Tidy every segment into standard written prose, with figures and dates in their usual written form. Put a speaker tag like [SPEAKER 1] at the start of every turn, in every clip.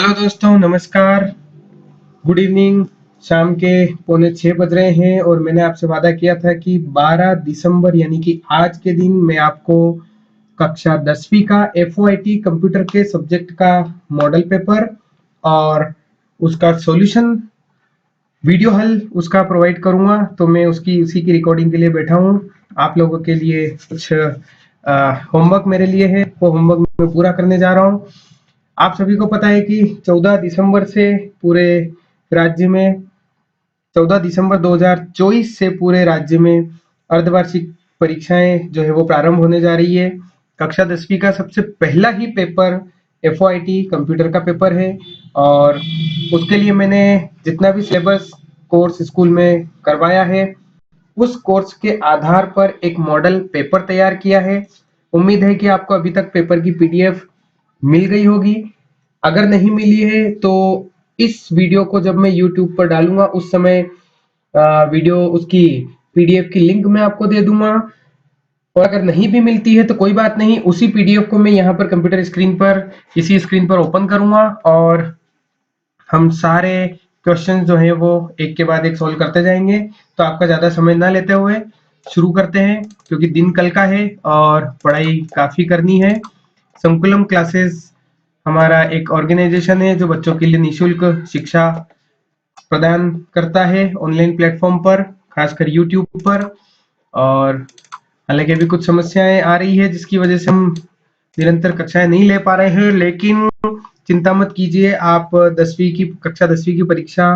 [SPEAKER 1] Hello दोस्तों, नमस्कार, good evening. शाम के 5:45 बज रहे हैं और मैंने आपसे वादा किया था कि 12 दिसंबर यानी कि आज के दिन मैं आपको कक्षा 10वीं का FOIT कंप्यूटर के सब्जेक्ट का मॉडल पेपर और उसका सॉल्यूशन वीडियो हल उसका प्रोवाइड करूंगा। तो मैं उसी की रिकॉर्डिंग के लिए बैठा हूं। आप लोगों के लिए कुछ होमवर्क मेरे लिए है, वो होमवर्क मैं पूरा करने जा रहा हूं। आप सभी को पता है कि 14 दिसंबर से पूरे राज्य में 14 दिसंबर 2024 से पूरे राज्य में अर्धवार्षिक परीक्षाएं जो है वो प्रारंभ होने जा रही है। कक्षा 10वीं का सबसे पहला ही पेपर FOIT कंप्यूटर का पेपर है और उसके लिए मैंने जितना भी सिलेबस कोर्स स्कूल में करवाया है उस कोर्स के आधार पर एक मॉडल पेपर तैयार किया है। उम्मीद है कि आपको अभी तक पेपर की PDF मिल गई होगी। अगर नहीं मिली है तो इस वीडियो को जब मैं YouTube पर डालूंगा उस समय वीडियो उसकी PDF की लिंक मैं आपको दे दूंगा। और अगर नहीं भी मिलती है तो कोई बात नहीं, उसी PDF को मैं यहाँ पर कंप्यूटर स्क्रीन पर इसी स्क्रीन पर ओपन करूंगा और हम सारे क्वेश्चन जो है वो एक के बाद एक सॉल्व करते जाएंगे। तो आपका ज्यादा समय ना लेते हुए शुरू करते हैं, क्योंकि दिन कल का है और पढ़ाई काफी करनी है। संकुलम क्लासेस हमारा एक ऑर्गेनाइजेशन है जो बच्चों के लिए निशुल्क शिक्षा प्रदान करता है ऑनलाइन प्लेटफॉर्म पर, खासकर YouTube पर। और हालांकि अभी कुछ समस्याएं आ रही है जिसकी वजह से हम निरंतर कक्षाएं नहीं ले पा रहे हैं, लेकिन चिंता मत कीजिए। आप कक्षा 10वीं की परीक्षा,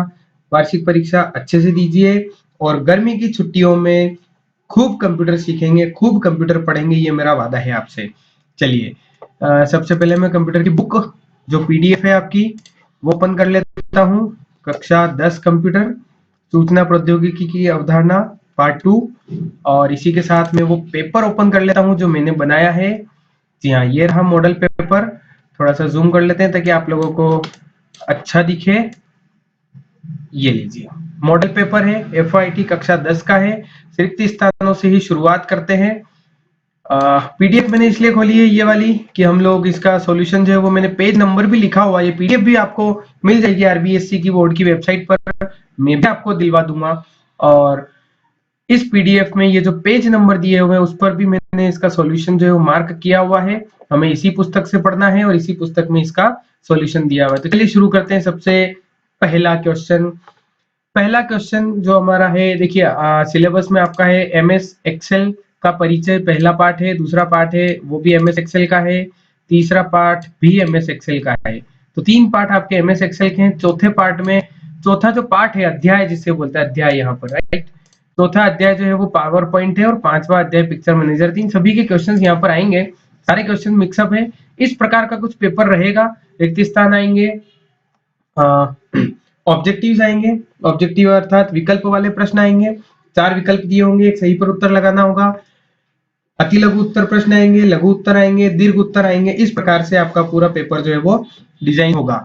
[SPEAKER 1] वार्षिक परीक्षा अच्छे से दीजिए और गर्मी की छुट्टियों में खूब कंप्यूटर सीखेंगे, खूब कंप्यूटर पढ़ेंगे, ये मेरा वादा है आपसे। चलिए, सबसे पहले मैं कंप्यूटर की बुक जो PDF है आपकी वो ओपन कर लेता हूँ। कक्षा 10 कंप्यूटर सूचना प्रौद्योगिकी की अवधारणा पार्ट 2 और इसी के साथ में वो पेपर ओपन कर लेता हूँ जो मैंने बनाया है। जी हाँ, ये रहा मॉडल पेपर। थोड़ा सा जूम कर लेते हैं ताकि आप लोगों को अच्छा दिखे। ये लीजिए, मॉडल पेपर है, FOIT कक्षा 10 का है। रिक्त स्थानों से ही शुरुआत करते हैं। PDF मैंने इसलिए खोली है ये वाली कि हम लोग इसका सॉल्यूशन जो है वो मैंने पेज नंबर भी लिखा हुआ है। ये PDF भी आपको मिल जाएगी RBSC की बोर्ड की वेबसाइट पर, मैं भी आपको दिलवा दूंगा। और इस PDF में ये जो पेज नंबर दिए हुए हैं उस पर भी मैंने इसका सॉल्यूशन जो है वो मार्क किया हुआ है। हमें इसी पुस्तक से पढ़ना है और इसी पुस्तक में इसका सॉल्यूशन दिया हुआ है। तो चलिए शुरू करते हैं। सबसे पहला क्वेश्चन जो हमारा है, देखिए सिलेबस में आपका है MS एक्सेल का परिचय, पहला पार्ट है। दूसरा पार्ट है वो भी MS एक्सेल का है। तीसरा पार्ट भी MS एक्सेल का है। तो 3 पार्ट आपके MS एक्सेल के हैं। चौथा जो पार्ट है, अध्याय जिसे बोलते हैं, अध्याय यहाँ पर, राइट। चौथा अध्याय जो है वो पावर पॉइंट है और 5वां अध्याय पिक्चर मैनेजर। तीन सभी के क्वेश्चंस यहाँ पर आएंगे। सारे क्वेश्चन मिक्सअप है। इस प्रकार का कुछ पेपर रहेगा। रिक्त स्थान आएंगे, ऑब्जेक्टिव्स आएंगे, ऑब्जेक्टिव अर्थात विकल्प वाले प्रश्न आएंगे। 4 विकल्प दिए होंगे, एक सही पर उत्तर लगाना होगा। अति लघु उत्तर प्रश्न आएंगे, लघु उत्तर आएंगे, दीर्घ उत्तर आएंगे। इस प्रकार से आपका पूरा पेपर जो है वो डिजाइन होगा।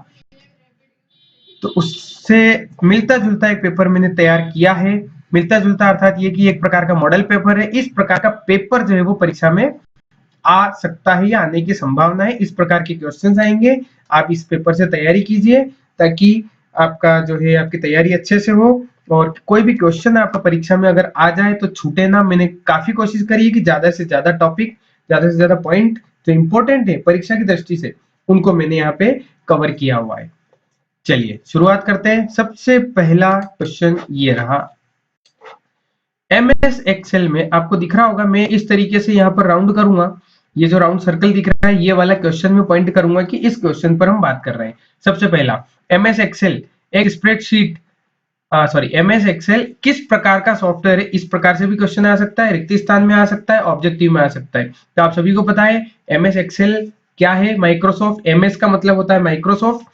[SPEAKER 1] तो उससे मिलता जुलता एक पेपर मैंने तैयार किया है। मिलता जुलता अर्थात ये कि एक प्रकार का मॉडल पेपर है। इस प्रकार का पेपर जो है वो परीक्षा में आ सकता है या आने की संभावना है। इस प्रकार के क्वेश्चंस आएंगे। आप इस पेपर से तैयारी कीजिए ताकि आपका जो है आपकी तैयारी अच्छे से हो और कोई भी क्वेश्चन आपका परीक्षा में अगर आ जाए तो छूटे ना। मैंने काफी कोशिश करी है कि ज्यादा से ज्यादा टॉपिक, ज्यादा से ज्यादा पॉइंट जो इंपॉर्टेंट है परीक्षा की दृष्टि से, उनको मैंने यहाँ पे कवर किया हुआ है। चलिए शुरुआत करते हैं। सबसे पहला क्वेश्चन ये रहा। MS एक्सेल में आपको दिख रहा होगा, मैं इस तरीके से यहाँ पर राउंड करूंगा। ये जो राउंड सर्कल दिख रहा है ये वाला क्वेश्चन में पॉइंट करूंगा कि इस क्वेश्चन पर हम बात कर रहे हैं। सबसे पहला, MS एक्सेल एक स्प्रेडशीट MS एक्सेल किस प्रकार का सॉफ्टवेयर है। इस प्रकार से भी क्वेश्चन आ सकता है, रिक्त स्थान में आ सकता है, ऑब्जेक्टिव में आ सकता है। तो आप सभी को पता है MS एक्सेल क्या है। माइक्रोसॉफ्ट, MS का मतलब होता है माइक्रोसॉफ्ट।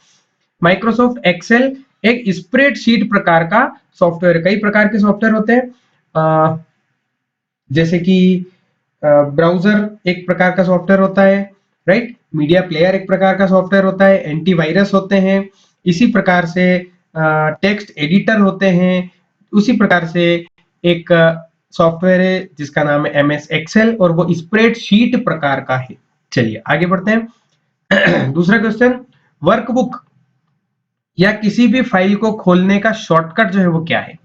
[SPEAKER 1] माइक्रोसॉफ्ट एक्सेल एक स्प्रेडशीट प्रकार का सॉफ्टवेयर। कई प्रकार के सॉफ्टवेयर होते हैं, जैसे कि ब्राउजर एक प्रकार का सॉफ्टवेयर होता है, राइट। मीडिया प्लेयर एक प्रकार का सॉफ्टवेयर होता है, एंटीवायरस होते हैं। इसी प्रकार से टेक्स्ट एडिटर होते हैं। उसी प्रकार से एक सॉफ्टवेयर है जिसका नाम है MS एक्सेल और वो स्प्रेडशीट प्रकार का है। चलिए आगे बढ़ते हैं। दूसरा क्वेश्चन, वर्कबुक या किसी भी फाइल को खोलने का शॉर्टकट जो है वो क्या है।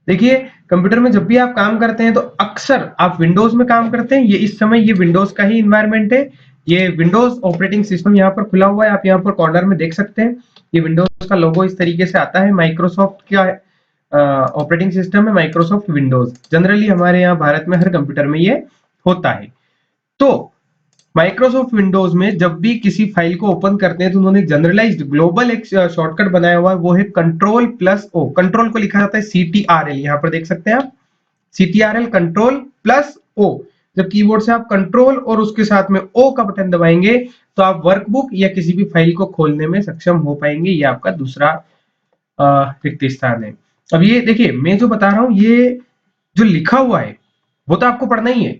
[SPEAKER 1] देखिए, कंप्यूटर में जब भी आप काम करते हैं तो अक्सर आप विंडोज में काम करते हैं। ये इस समय ये विंडोज का ही इन्वायरमेंट है। ये विंडोज ऑपरेटिंग सिस्टम यहाँ पर खुला हुआ है, आप यहाँ पर कॉर्नर में देख सकते हैं। ये विंडोज का लोगो इस तरीके से आता है। माइक्रोसॉफ्ट का ऑपरेटिंग सिस्टम है, माइक्रोसॉफ्ट विंडोज। जनरली हमारे यहाँ भारत में हर कंप्यूटर में ये होता है। तो माइक्रोसॉफ्ट विंडोज में जब भी किसी फाइल को ओपन करते हैं तो उन्होंने जनरलाइज्ड ग्लोबल एक शॉर्टकट बनाया हुआ है, वो है कंट्रोल प्लस ओ। कंट्रोल को लिखा जाता है CTRL, यहां पर देख सकते हैं आप, CTRL कंट्रोल प्लस ओ। जब कीबोर्ड से आप कंट्रोल और उसके साथ में ओ का बटन दबाएंगे तो आप वर्कबुक या किसी भी फाइल को खोलने में सक्षम हो पाएंगे। ये आपका दूसरा रिक्त स्थान है। अब ये देखिए, मैं जो बता रहा हूं ये जो लिखा हुआ है वो तो आपको पढ़ना ही है।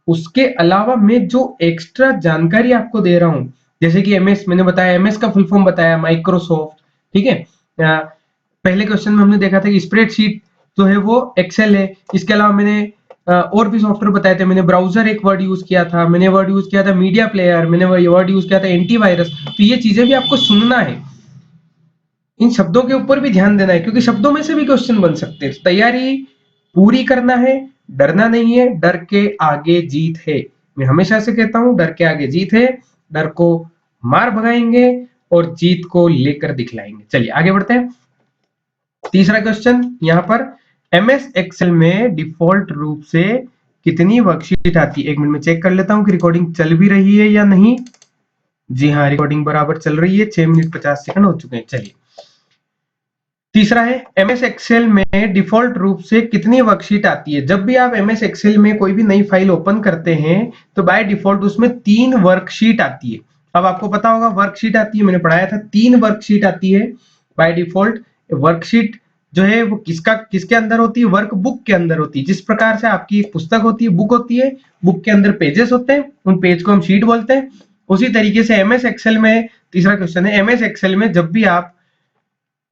[SPEAKER 1] उसके अलावा मैं जो एक्स्ट्रा जानकारी आपको दे रहा हूं, जैसे कि एमएस मैंने बताया, एमएस का फुल फॉर्म बताया माइक्रोसॉफ्ट, ठीक है। पहले क्वेश्चन में हमने देखा था कि स्प्रेडशीट जो है वो एक्सेल है। इसके अलावा मैंने और भी सॉफ्टवेयर बताए थे। मैंने ब्राउजर एक वर्ड यूज किया था, मैंने वर्ड यूज किया था मीडिया प्लेयर, मैंने वर्ड यूज किया था एंटीवायरस। तो ये चीजें भी आपको सुनना है, इन शब्दों के ऊपर भी ध्यान देना है, क्योंकि शब्दों में से भी क्वेश्चन बन सकते हैं। तैयारी पूरी करना है, डरना नहीं है, डर के आगे जीत है। मैं हमेशा से कहता हूं, डर के आगे जीत है। डर को मार भगाएंगे और जीत को लेकर दिखलाएंगे। चलिए आगे बढ़ते हैं। तीसरा क्वेश्चन यहां पर, एमएस एक्सेल में डिफॉल्ट रूप से कितनी वर्कशीट आती है। एक मिनट में चेक कर लेता हूं कि रिकॉर्डिंग चल भी रही है या नहीं। जी हाँ, रिकॉर्डिंग बराबर चल रही है। 6 मिनट 50 सेकंड हो चुके हैं। चलिए, तीसरा है, एमएस एक्सेल में डिफॉल्ट रूप से कितनी वर्कशीट आती है। जब भी आप एमएस एक्सेल में कोई भी नई फाइल ओपन करते हैं तो बाय डिफॉल्ट उसमें 3 वर्कशीट आती है। अब आपको पता होगा वर्कशीट आती है, मैंने पढ़ाया था 3 वर्कशीट आती है बाय डिफॉल्ट। वर्कशीट जो है वो किसके अंदर होती है, वर्कबुक के अंदर होती है। जिस प्रकार से आपकी एक पुस्तक होती है, बुक होती है, बुक के अंदर पेजेस होते हैं, उन पेज को हम शीट बोलते हैं। उसी तरीके से एमएस एक्सेल में, तीसरा क्वेश्चन है, एमएस एक्सेल में जब भी आप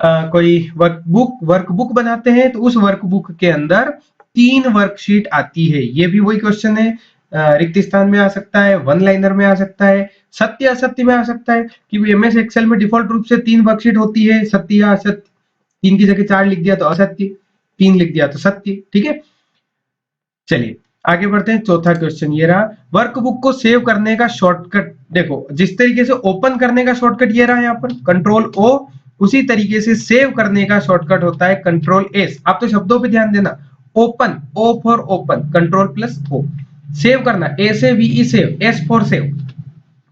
[SPEAKER 1] कोई वर्कबुक बनाते हैं तो उस वर्कबुक के अंदर 3 वर्कशीट आती है। ये भी वही क्वेश्चन है, रिक्त स्थान में आ सकता है, वन लाइनर में आ सकता है, सत्य असत्य में आ सकता है कि एमएस एक्सेल में डिफॉल्ट रूप से 3 वर्कशीट होती है, सत्य या असत्य। 3 की जगह 4 लिख दिया तो असत्य, 3 लिख दिया तो सत्य, ठीक है। चलिए आगे बढ़ते हैं। चौथा क्वेश्चन ये रहा, वर्कबुक को सेव करने का शॉर्टकट। देखो, जिस तरीके से ओपन करने का शॉर्टकट ये रहा यहाँ पर कंट्रोल ओ, उसी तरीके से सेव करने का शॉर्टकट होता है कंट्रोल एस। आप तो शब्दों पे ध्यान देना, open, O for open, control plus O. Save करना, ए से वी save, S for save,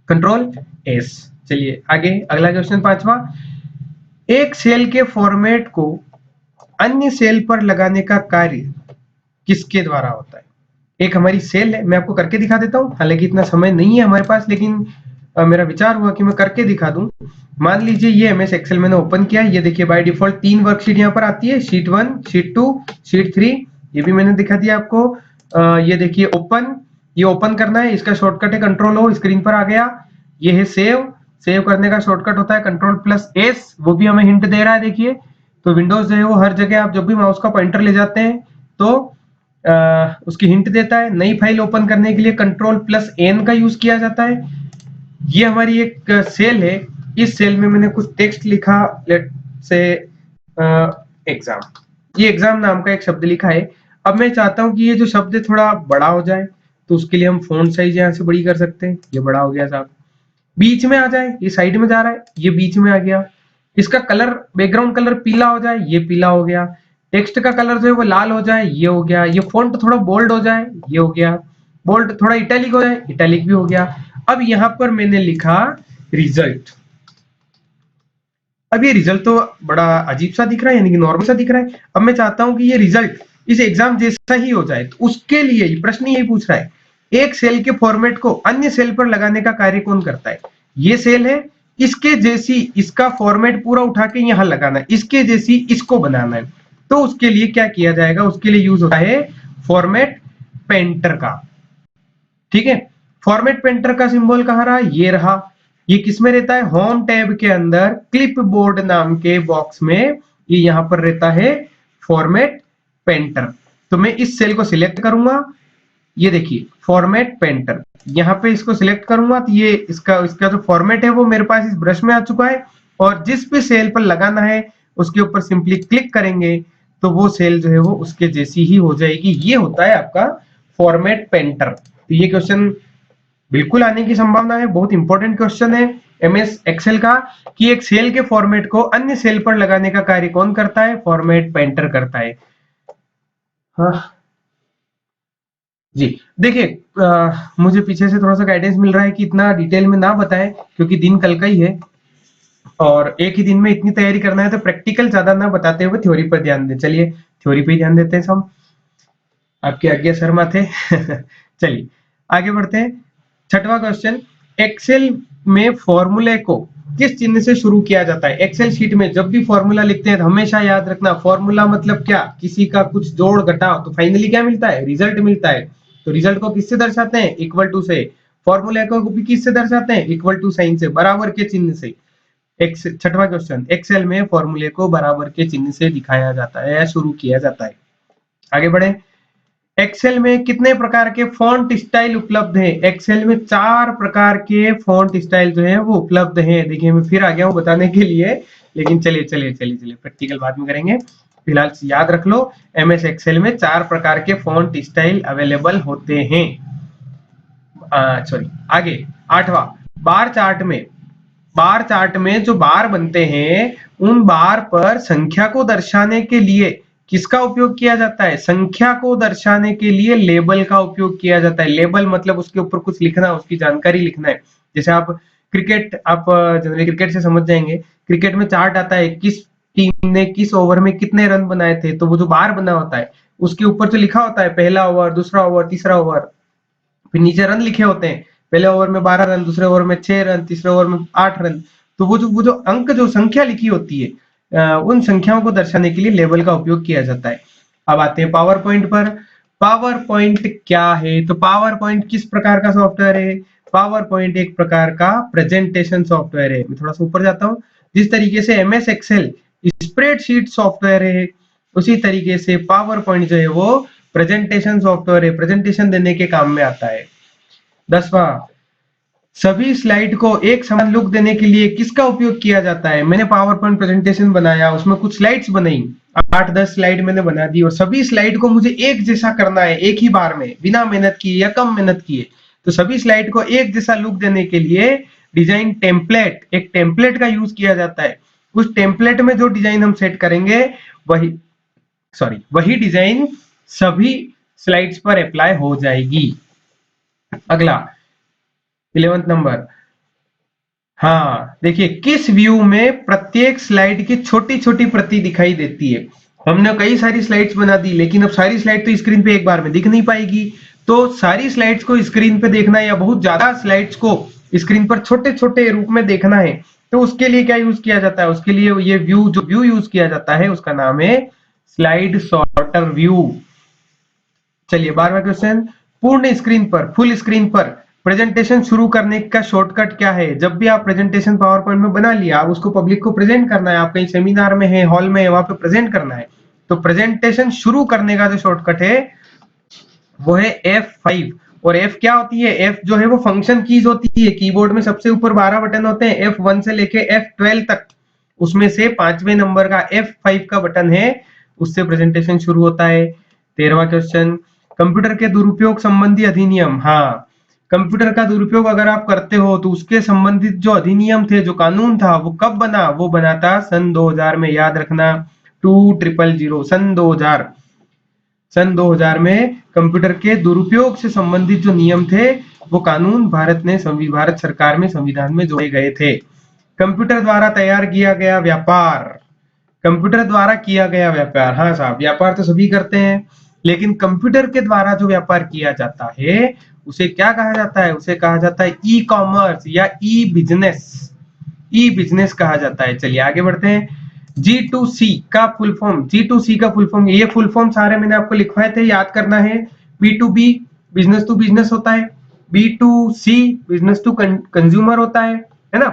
[SPEAKER 1] control S. चलिए आगे, अगला क्वेश्चन पांचवा, एक सेल के फॉर्मेट को अन्य सेल पर लगाने का कार्य किसके द्वारा होता है। एक हमारी सेल है, मैं आपको करके दिखा देता हूं, हालांकि इतना समय नहीं है हमारे पास, लेकिन मेरा विचार हुआ कि मैं करके दिखा दूं। मान लीजिए ये एमएस एक्सेल मैंने ओपन किया, ये देखिए बाय डिफॉल्ट 3 वर्कशीट यहाँ पर आती है, शीट 1, शीट 2, शीट 3। ये भी मैंने दिखा दिया आपको। ये देखिए ओपन, ये ओपन करना है, इसका शॉर्टकट है कंट्रोल ओ, स्क्रीन पर आ गया। ये है सेव, सेव करने का शॉर्टकट होता है कंट्रोल प्लस एस, वो भी हमें हिंट दे रहा है। देखिए, तो विंडोज जो है वो हर जगह आप जब भी माउस का पॉइंटर ले जाते हैं तो उसकी हिंट देता है। नई फाइल ओपन करने के लिए कंट्रोल प्लस एन का यूज किया जाता है। ये हमारी एक सेल है, इस सेल में मैंने कुछ टेक्स्ट लिखा, लेट से एग्जाम, ये एग्जाम नाम का एक शब्द लिखा है। अब मैं चाहता हूं कि ये जो शब्द है थोड़ा बड़ा हो जाए, तो उसके लिए हम फॉन्ट साइज यहाँ से बड़ी कर सकते हैं। ये बड़ा हो गया साहब, बीच में आ जाए, ये साइड में जा रहा है, ये बीच में आ गया। इसका कलर, बैकग्राउंड कलर पीला हो जाए, ये पीला हो गया। टेक्स्ट का कलर जो है वो लाल हो जाए, ये हो गया। ये फॉन्ट थोड़ा बोल्ड हो जाए, ये हो गया। बोल्ड, थोड़ा इटैलिक हो जाए, इटैलिक भी हो गया। अब यहाँ पर मैंने लिखा रिजल्ट। अब ये रिजल्ट तो बड़ा अजीब सा दिख रहा है, यानी कि नॉर्मल सा दिख रहा है। अब मैं चाहता हूं कि ये रिजल्ट इस एग्जाम जैसा ही हो जाए, तो उसके लिए प्रश्न यही पूछ रहा है, एक सेल के फॉर्मेट को अन्य सेल पर लगाने का कार्य कौन करता है। ये सेल है, इसके जैसी इसका फॉर्मेट पूरा उठा के यहां लगाना है, इसके जैसी इसको बनाना है। तो उसके लिए क्या किया जाएगा, उसके लिए यूज होता है फॉर्मेट पेंटर का, ठीक है। फॉर्मेट पेंटर का सिंबल कहां रहा, ये रहा। ये किसमें रहता है, होम टैब के अंदर क्लिप बोर्ड नाम के बॉक्स में, ये यहां पर रहता है फॉर्मेट पेंटर। तो मैं इस सेल को सिलेक्ट करूंगा, ये देखिए फॉर्मेट पेंटर, यहां पे इसको सिलेक्ट करूंगा तो ये इसका इसका जो फॉर्मेट है वो मेरे पास इस ब्रश में आ चुका है। और जिस भी सेल पर लगाना है उसके ऊपर सिंपली क्लिक करेंगे तो वो सेल जो है वो उसके जैसी ही हो जाएगी। ये होता है आपका फॉर्मेट पेंटर। तो ये क्वेश्चन बिल्कुल आने की संभावना है, बहुत इंपॉर्टेंट क्वेश्चन है एमएस एक्सेल का, कि एक सेल के फॉर्मेट को अन्य सेल पर लगाने का कार्य कौन करता है? फॉर्मेट पेंटर करता है। हाँ जी, देखिए मुझे पीछे से थोड़ा सा गाइडेंस मिल रहा है कि इतना डिटेल में ना बताएं क्योंकि दिन कल का ही है और एक ही दिन में इतनी तैयारी करना है, तो प्रैक्टिकल ज्यादा ना बताते हुए थ्योरी पर ध्यान दें। चलिए थ्योरी पे ही ध्यान देते हैं सब, आपकी आज्ञा शर्मा थे। चलिए आगे बढ़ते हैं। छठवां क्वेश्चन, एक्सेल में फॉर्मूले को किस चिन्ह से शुरू किया जाता है? एक्सेल शीट में जब भी फॉर्मूला लिखते हैं तो हमेशा याद रखना, फॉर्मूला मतलब क्या? किसी का कुछ जोड़ घटाव, तो फाइनली क्या मिलता है? रिजल्ट मिलता है। तो रिजल्ट को किससे दर्शाते हैं? इक्वल टू से। फॉर्मूले को भी किससे दर्शाते हैं? इक्वल टू साइन से, बराबर के चिन्ह से। छठवां क्वेश्चन, एक्सेल में फॉर्मूले को बराबर के चिन्ह से दिखाया जाता है या शुरू किया जाता है। आगे बढ़े। एक्सेल में कितने प्रकार के फॉन्ट स्टाइल उपलब्ध हैं? एक्सेल में 4 प्रकार के फॉन्ट स्टाइल जो है वो उपलब्ध हैं। देखिए मैं फिर आ गया हूं बताने के लिए, लेकिन चलिए चलिए चलिए चलिए प्रैक्टिकल बाद में करेंगे, फिलहाल याद रख लो एमएस एक्सेल में 4 प्रकार के फॉन्ट स्टाइल अवेलेबल होते हैं। सॉरी आगे, आठवां, बार चार्ट में जो बार बनते हैं उन बार पर संख्या को दर्शाने के लिए किसका उपयोग किया जाता है? संख्या को दर्शाने के लिए लेबल का उपयोग किया जाता है। लेबल मतलब उसके ऊपर कुछ लिखना, उसकी जानकारी लिखना है। जैसे आप क्रिकेट, आप जनरली क्रिकेट से समझ जाएंगे, क्रिकेट में चार्ट आता है किस टीम ने किस ओवर में कितने रन बनाए थे, तो वो जो बार बना होता है उसके ऊपर जो लिखा होता है पहला ओवर, दूसरा ओवर, तीसरा ओवर, फिर नीचे रन लिखे होते हैं, पहले ओवर में 12 रन, दूसरे ओवर में 6 रन, तीसरे ओवर में 8 रन। तो वो जो अंक, जो संख्या लिखी होती है उन संख्याओं को दर्शाने के लिए लेबल का उपयोग किया जाता है। अब आते हैं पावर पॉइंट पर। पावर पॉइंट क्या है? तो पावर पॉइंट किस प्रकार का सॉफ्टवेयर है? पावर पॉइंट एक प्रकार का प्रेजेंटेशन सॉफ्टवेयर है। मैं थोड़ा सा ऊपर जाता हूं। जिस तरीके से एमएस एक्सेल स्प्रेडशीट सॉफ्टवेयर है, उसी तरीके से पावर पॉइंट जो है वो प्रेजेंटेशन सॉफ्टवेयर है, प्रेजेंटेशन देने के काम में आता है। 10वां, सभी स्लाइड को एक समान लुक देने के लिए किसका उपयोग किया जाता है? मैंने पावर पॉइंट प्रेजेंटेशन बनाया, उसमें कुछ स्लाइड्स बनाई, 8-10 स्लाइड मैंने बना दी और सभी स्लाइड को मुझे एक जैसा करना है एक ही बार में, बिना मेहनत किए या कम मेहनत किए। तो सभी स्लाइड को एक जैसा लुक देने के लिए डिजाइन टेम्पलेट, एक टेम्पलेट का यूज किया जाता है। उस टेम्पलेट में जो डिजाइन हम सेट करेंगे वही डिजाइन सभी स्लाइड्स पर अप्लाई हो जाएगी। अगला 11th नंबर, हाँ देखिए, किस व्यू में प्रत्येक स्लाइड की छोटी छोटी प्रति दिखाई देती है? हमने कई सारी स्लाइड्स बना दी, लेकिन अब सारी स्लाइड तो स्क्रीन पे एक बार में दिख नहीं पाएगी। तो सारी स्लाइड्स को स्क्रीन पे देखना या बहुत ज्यादा स्लाइड्स को स्क्रीन पर छोटे छोटे रूप में देखना है, तो उसके लिए क्या यूज किया जाता है? उसके लिए ये व्यू यूज किया जाता है, उसका नाम है स्लाइड सॉर्टर व्यू। चलिए 12वां क्वेश्चन, पूर्ण स्क्रीन पर, फुल स्क्रीन पर प्रेजेंटेशन शुरू करने का शॉर्टकट क्या है? जब भी आप प्रेजेंटेशन पावर पॉइंट में बना लिया, आप उसको पब्लिक को प्रेजेंट करना है, आप कहीं सेमिनार में है, हॉल में है, वहां पे प्रेजेंट करना है, तो प्रेजेंटेशन शुरू करने का जो शॉर्टकट है वो है F5। और F क्या होती है? F जो है वो फंक्शन कीज होती है। कीबोर्ड में सबसे ऊपर 12 बटन होते हैं, F1 से लेके F12 तक, उसमें से 5वें नंबर का F5 का बटन है, उससे प्रेजेंटेशन शुरू होता है। 13वां क्वेश्चन, कंप्यूटर के दुरुपयोग संबंधी अधिनियम। हाँ, कंप्यूटर का दुरुपयोग अगर आप करते हो तो उसके संबंधित जो अधिनियम थे, जो कानून था, वो कब बना? वो बना था सन 2000 में, याद रखना 2000 सन 2000 में कंप्यूटर के दुरुपयोग से संबंधित जो नियम थे वो कानून भारत सरकार में संविधान में जोड़े गए थे। कंप्यूटर द्वारा तैयार किया गया व्यापार, कंप्यूटर द्वारा किया गया व्यापार, हाँ साहब, व्यापार तो सभी करते हैं, लेकिन कंप्यूटर के द्वारा जो व्यापार किया जाता है उसे क्या कहा जाता है? उसे कहा जाता है ई कॉमर्स या ई बिजनेस, ई बिजनेस कहा जाता है। चलिए आगे बढ़ते हैं। G2C का फुल फॉर्म, G2C का फुल फॉर्म, ये फुल फॉर्म सारे मैंने आपको लिखवाए थे, याद करना है। B2B बिजनेस टू बिजनेस होता है, B2C बिजनेस टू कंज्यूमर होता है ना।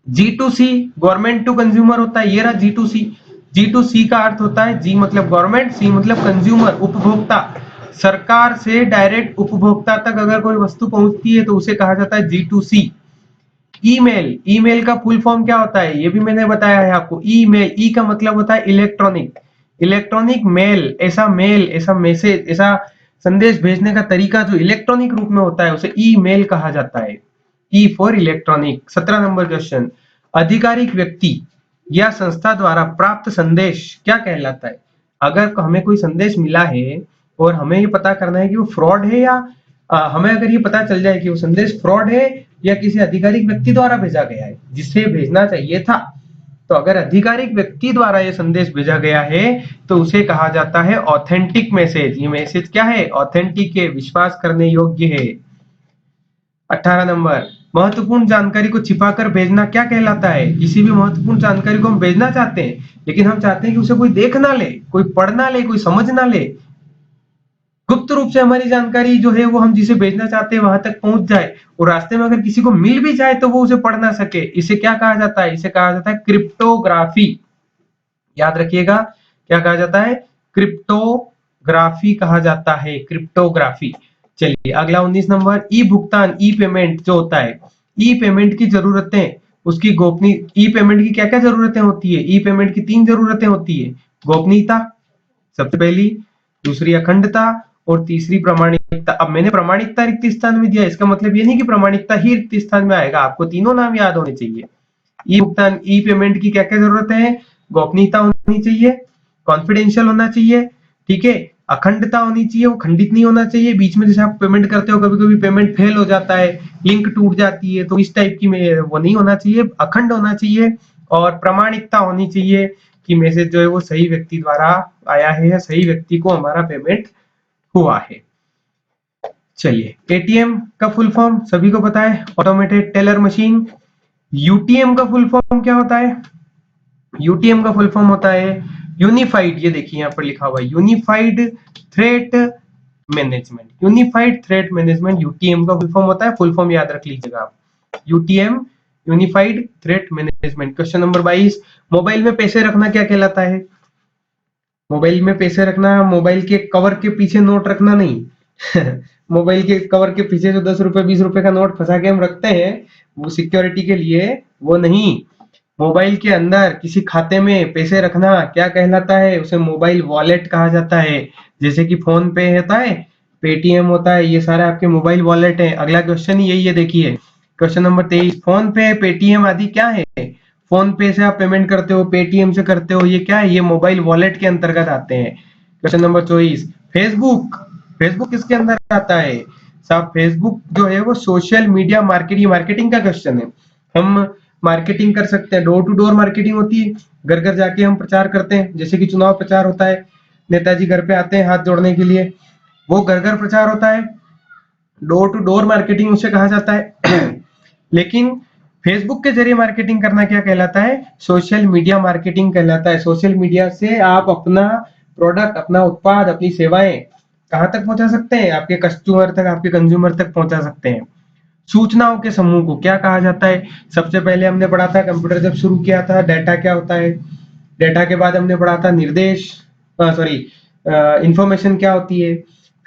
[SPEAKER 1] G2C गवर्नमेंट टू कंज्यूमर होता है, ये रहा G2C। G2C का अर्थ होता है G मतलब गवर्नमेंट, C मतलब कंज्यूमर, उपभोक्ता। सरकार से डायरेक्ट उपभोक्ता तक अगर कोई वस्तु पहुंचती है तो उसे कहा जाता है G2C। ईमेल, ईमेल का फुल फॉर्म क्या होता है ये भी मैंने बताया है आपको। ईमेल, ई का मतलब होता है इलेक्ट्रॉनिक, इलेक्ट्रॉनिक मेल, ऐसा मैसेज, ऐसा संदेश भेजने का तरीका जो इलेक्ट्रॉनिक रूप में होता है उसे ईमेल कहा जाता है। E for electronic. 17 number question, आधिकारिक व्यक्ति या संस्था द्वारा प्राप्त संदेश क्या कहलाता है? अगर हमें कोई संदेश मिला है और हमें ये पता करना है कि वो फ्रॉड है या हमें अगर ये पता चल जाए कि वो संदेश फ्रॉड है या किसी आधिकारिक व्यक्ति द्वारा भेजा गया है जिसे भेजना चाहिए था, तो अगर आधिकारिक व्यक्ति द्वारा ये संदेश भेजा गया है तो उसे कहा जाता है ऑथेंटिक मैसेज। ये मैसेज क्या है? ऑथेंटिक है, विश्वास करने योग्य है। 18 नंबर, महत्वपूर्ण जानकारी को छिपाकर भेजना क्या कहलाता है? किसी भी महत्वपूर्ण जानकारी को हम भेजना चाहते हैं लेकिन हम चाहते हैं कि उसे कोई देख ना ले, कोई पढ़ ना ले, कोई समझ ना ले, गुप्त रूप से हमारी जानकारी जो है वो हम जिसे भेजना चाहते हैं वहां तक पहुंच जाए और रास्ते में अगर किसी को मिल भी जाए तो वो उसे पढ़ ना सके। इसे क्या कहा जाता है? इसे कहा जाता है क्रिप्टोग्राफी। याद रखिएगा, क्या कहा जाता है? क्रिप्टोग्राफी कहा जाता है, क्रिप्टोग्राफी। चलिए अगला 19 नंबर, ई भुगतान, ई पेमेंट जो होता है, ई पेमेंट की जरूरतें, उसकी गोपनीय, ई पेमेंट की क्या क्या जरूरतें होती है? ई पेमेंट की 3 जरूरतें होती है। गोपनीयता सबसे पहली, दूसरी अखंडता और तीसरी प्रामाणिकता। अब मैंने प्रामाणिकता रिक्त स्थान में दिया, इसका मतलब ये नहीं कि प्रामाणिकता ही रिक्त स्थान में आएगा, आपको तीनों नाम याद होने चाहिए। ई भुगतान, ई पेमेंट की क्या क्या जरूरतें हैं? गोपनीयता होनी चाहिए, कॉन्फिडेंशियल होना चाहिए, ठीक है, अखंडता होनी चाहिए, वो खंडित नहीं होना चाहिए। बीच में जैसे आप पेमेंट करते हो कभी कभी पेमेंट फेल हो जाता है, लिंक टूट जाती है, तो इस टाइप की वो नहीं होना चाहिए, अखंड होना चाहिए। और प्रामाणिकता होनी चाहिए कि मैसेज जो है वो सही व्यक्ति द्वारा आया है या सही व्यक्ति को हमारा पेमेंट हुआ है। चलिए, एटीएम का फुल फॉर्म सभी को पता है, ऑटोमेटेड टेलर मशीन। यूटीएम का फुल फॉर्म क्या होता है? यूटीएम का फुल फॉर्म होता है यूनिफाइड, ये देखिए यहाँ पर लिखा हुआ है unified threat management. Unified threat management UTM का फुल फॉर्म होता है, फुल फॉर्म याद रख लीजिएगा आप, UTM, unified threat management. Question number 22, mobile में पैसे रखना क्या कहलाता है? मोबाइल में पैसे रखना, मोबाइल के कवर के पीछे नोट रखना नहीं मोबाइल के कवर के पीछे जो 10 रुपए 20 रुपए का नोट फंसा के हम रखते हैं वो सिक्योरिटी के लिए, वो नहीं। मोबाइल के अंदर किसी खाते में पैसे रखना क्या कहलाता है? उसे मोबाइल वॉलेट कहा जाता है। जैसे कि फोन पे होता है, पेटीएम होता है, ये सारे आपके मोबाइल वॉलेट है। अगला क्वेश्चन यही है, देखिए क्वेश्चन नंबर 23, फोन पे, पेटीएम आदि क्या है? फोन पे से आप पेमेंट करते हो, पेटीएम से करते हो, ये क्या है? ये मोबाइल वॉलेट के अंतर्गत आते हैं। क्वेश्चन नंबर 24, फेसबुक, फेसबुक किसके अंदर आता है? साहब फेसबुक जो है वो सोशल मीडिया मार्केटिंग, मार्केटिंग का क्वेश्चन है। हम मार्केटिंग कर सकते हैं, डोर टू डोर मार्केटिंग होती है, घर घर जाके हम प्रचार करते हैं, जैसे कि चुनाव प्रचार होता है, नेताजी घर पे आते हैं हाथ जोड़ने के लिए, वो घर घर प्रचार होता है, डोर टू डोर मार्केटिंग उसे कहा जाता है लेकिन फेसबुक के जरिए मार्केटिंग करना क्या कहलाता है? सोशल मीडिया मार्केटिंग कहलाता है। सोशल मीडिया से आप अपना प्रोडक्ट, अपना उत्पाद, अपनी सेवाएं कहां तक पहुंचा सकते हैं? आपके कस्टमर तक, आपके कंज्यूमर तक पहुंचा सकते हैं। सूचनाओं के समूह को क्या कहा जाता है? सबसे पहले हमने पढ़ा था, कंप्यूटर जब शुरू किया था, डाटा क्या होता है, डाटा के बाद हमने पढ़ा था निर्देश, सॉरी इंफॉर्मेशन क्या होती है,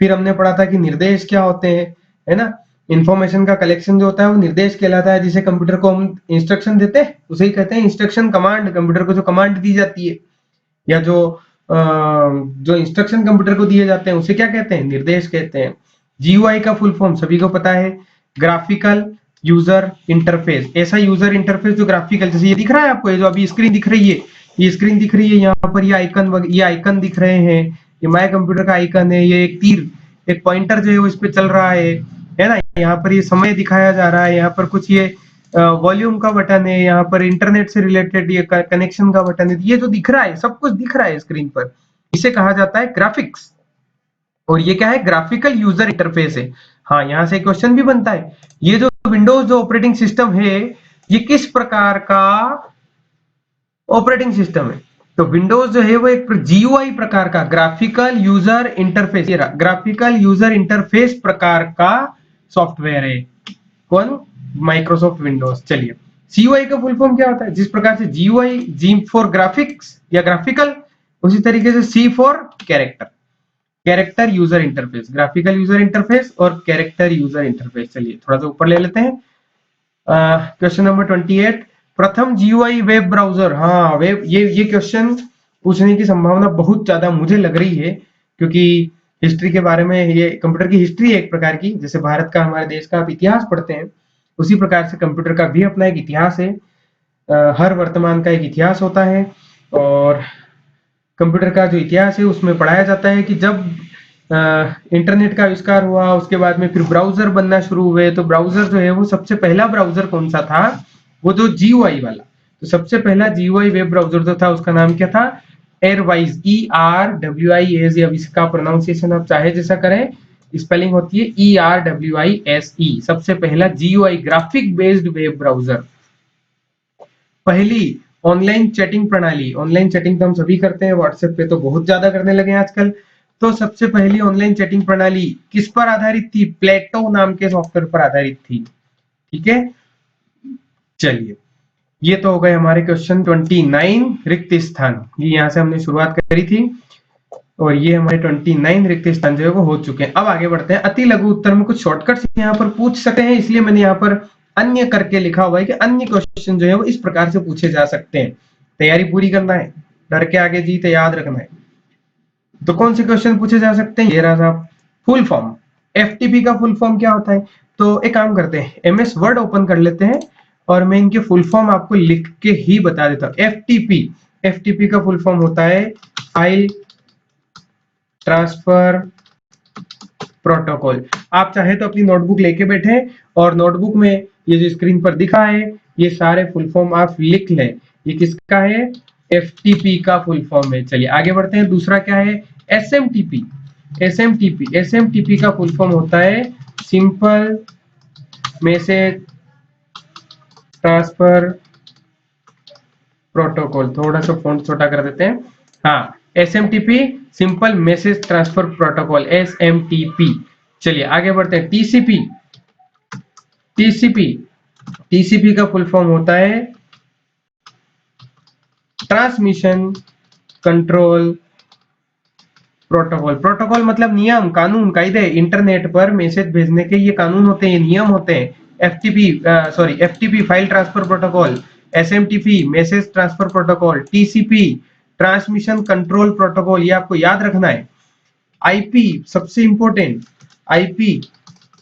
[SPEAKER 1] फिर हमने पढ़ा था कि निर्देश क्या होते हैं, है ना। इंफॉर्मेशन का कलेक्शन जो होता है वो निर्देश कहलाता है, जिसे कंप्यूटर को हम इंस्ट्रक्शन देते हैं उसे ही कहते हैं इंस्ट्रक्शन। कमांड, कंप्यूटर को जो कमांड दी जाती है या जो इंस्ट्रक्शन कंप्यूटर को दिए जाते हैं उसे क्या कहते हैं? निर्देश कहते हैं। जीयूआई का फुल फॉर्म सभी को पता है, ग्राफिकल यूजर इंटरफेस। ऐसा यूजर इंटरफेस जो ग्राफिकल, जैसे ये दिख रहा है आपको, ये जो अभी स्क्रीन दिख रही है, ये स्क्रीन दिख रही है, यहाँ पर ये आइकन दिख रहे हैं, ये माय कंप्यूटर का आइकन है, ये एक तीर, एक पॉइंटर जो है वो इस पे चल रहा है ना। यहाँ पर ये समय दिखाया जा रहा है, यहाँ पर कुछ ये वॉल्यूम का बटन है, यहाँ पर इंटरनेट से रिलेटेड ये कनेक्शन का बटन है, ये जो दिख रहा है सब कुछ दिख रहा है स्क्रीन पर, इसे कहा जाता है ग्राफिक्स। और ये क्या है? ग्राफिकल यूजर इंटरफेस है। हाँ, यहां से क्वेश्चन भी बनता है, ये जो विंडोज जो ऑपरेटिंग सिस्टम है ये किस प्रकार का ऑपरेटिंग सिस्टम है? तो विंडोज जो है वो एक जीयूआई प्रकार का ग्राफिकल यूजर इंटरफेस, ये ग्राफिकल यूजर इंटरफेस प्रकार का सॉफ्टवेयर है। कौन? Microsoft Windows. चलिए, सीयूआई का फुल फॉर्म क्या होता है? जिस प्रकार से जीयूआई, जी फॉर ग्राफिक्स या ग्राफिकल, उसी तरीके से C for character, character user interface, graphical user interface और कैरेक्टर यूजर इंटरफेस। चलिए थोड़ा सा ऊपर ले लेते हैं, क्वेश्चन नंबर 28, प्रथम जीयूआई वेब ब्राउजर। हाँ, वेब, ये क्वेश्चन पूछने की संभावना बहुत ज्यादा मुझे लग रही है, क्योंकि हिस्ट्री के बारे में, ये कंप्यूटर की हिस्ट्री है एक प्रकार की, जैसे भारत का, हमारे देश का आप इतिहास पढ़ते हैं, उसी प्रकार से कंप्यूटर का भी अपना एक इतिहास है। हर वर्तमान का एक इतिहास होता है, और कंप्यूटर का जो इतिहास है उसमें पढ़ाया जाता है कि जब इंटरनेट का आविष्कार हुआ, उसके बाद में फिर ब्राउजर बनना शुरू हुए, तो ब्राउजर जो है वो सबसे पहला ब्राउजर कौन सा था, वो जो जीयूआई वाला, तो सबसे पहला जीयूआई वेब ब्राउजर जो था उसका नाम क्या था, एयरवाइज, ERWIAZ। अब इसका प्रोनाउंसिएशन आप चाहे जैसा करें, स्पेलिंग होती है ERWISE। सबसे पहला GUI graphic based web browser. पहली ऑनलाइन चैटिंग प्रणाली, ऑनलाइन चैटिंग तो हम सभी करते हैं, व्हाट्सएप पे तो बहुत ज्यादा करने लगे हैं आजकल, तो सबसे पहली ऑनलाइन चैटिंग प्रणाली किस पर आधारित थी, प्लेटो नाम के सॉफ्टवेयर पर आधारित थी। ठीक है, चलिए, ये तो हो गए हमारे क्वेश्चन 29 रिक्त स्थान, ये यहाँ से हमने शुरुआत करी थी, और ये हमारे 29 रिक्त स्थान जो है वो हो चुके हैं। अब आगे बढ़ते हैं, अति लघु उत्तर में कुछ शॉर्टकट्स यहाँ पर पूछ सकते हैं, इसलिए मैंने यहाँ पर अन्य करके लिखा हुआ है कि अन्य क्वेश्चन जो है वो इस प्रकार से पूछे जा सकते हैं। तैयारी पूरी करना है, डर के आगे जीत है, याद रखना है। तो कौन से क्वेश्चन पूछे जा सकते हैं, ये रहा साहब, फुल फॉर्म, एफटीपी का फुल फॉर्म क्या होता है। तो एक काम करते हैं, एमएस वर्ड ओपन कर लेते हैं, और मैं इनके फुल फॉर्म आपको लिख के ही बता देता हूँ। एफटीपी का फुल फॉर्म होता है फाइल ट्रांसफर प्रोटोकॉल। आप चाहे तो अपनी नोटबुक लेके बैठे, और नोटबुक में ये जो स्क्रीन पर दिखा है, ये सारे फुल फॉर्म आप लिख लें। ये किसका है, एफटीपी का फुल फॉर्म है। चलिए आगे बढ़ते हैं, दूसरा क्या है, एसएमटीपी। एसएमटीपी का फुल फॉर्म होता है सिंपल मैसेज ट्रांसफर प्रोटोकॉल। थोड़ा सा फॉन्ट छोटा कर देते हैं, हाँ, SMTP, simple message transfer protocol, SMTP. चलिए आगे बढ़ते हैं, टीसीपी। टीसीपी का फुल फॉर्म होता है ट्रांसमिशन कंट्रोल प्रोटोकॉल। प्रोटोकॉल मतलब नियम, कानून, कायदे, इंटरनेट पर मैसेज भेजने के ये कानून होते हैं, नियम होते हैं। FTP file transfer protocol, SMTP message transfer protocol, TCP transmission control protocol, ये आपको याद रखना है। आईपी सबसे इंपॉर्टेंट, आईपी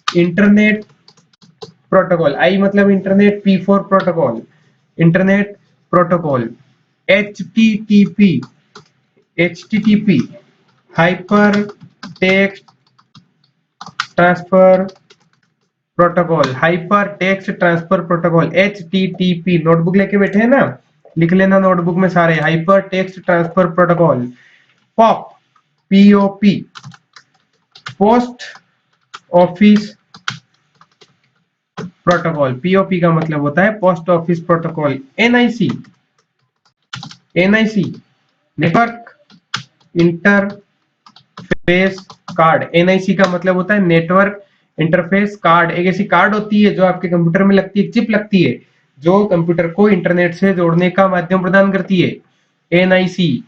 [SPEAKER 1] इंटरनेट प्रोटोकॉल, आई मतलब internet, P for protocol, internet protocol. HTTP hyper text transfer protocol, hyper text transfer protocol, HTTP. Notebook लेके बैठे हैं ना, लिख लेना नोटबुक में सारे, hyper text transfer protocol. Pop, POP, post office protocol, POP का मतलब होता है post office protocol. NIC network interface card, NIC का मतलब होता है नेटवर्क इंटरफेस कार्ड। एक ऐसी कार्ड होती है जो आपके कंप्यूटर में लगती है, चिप लगती है, जो कंप्यूटर को इंटरनेट से जोड़ने का माध्यम प्रदान करती है, एनआईसी।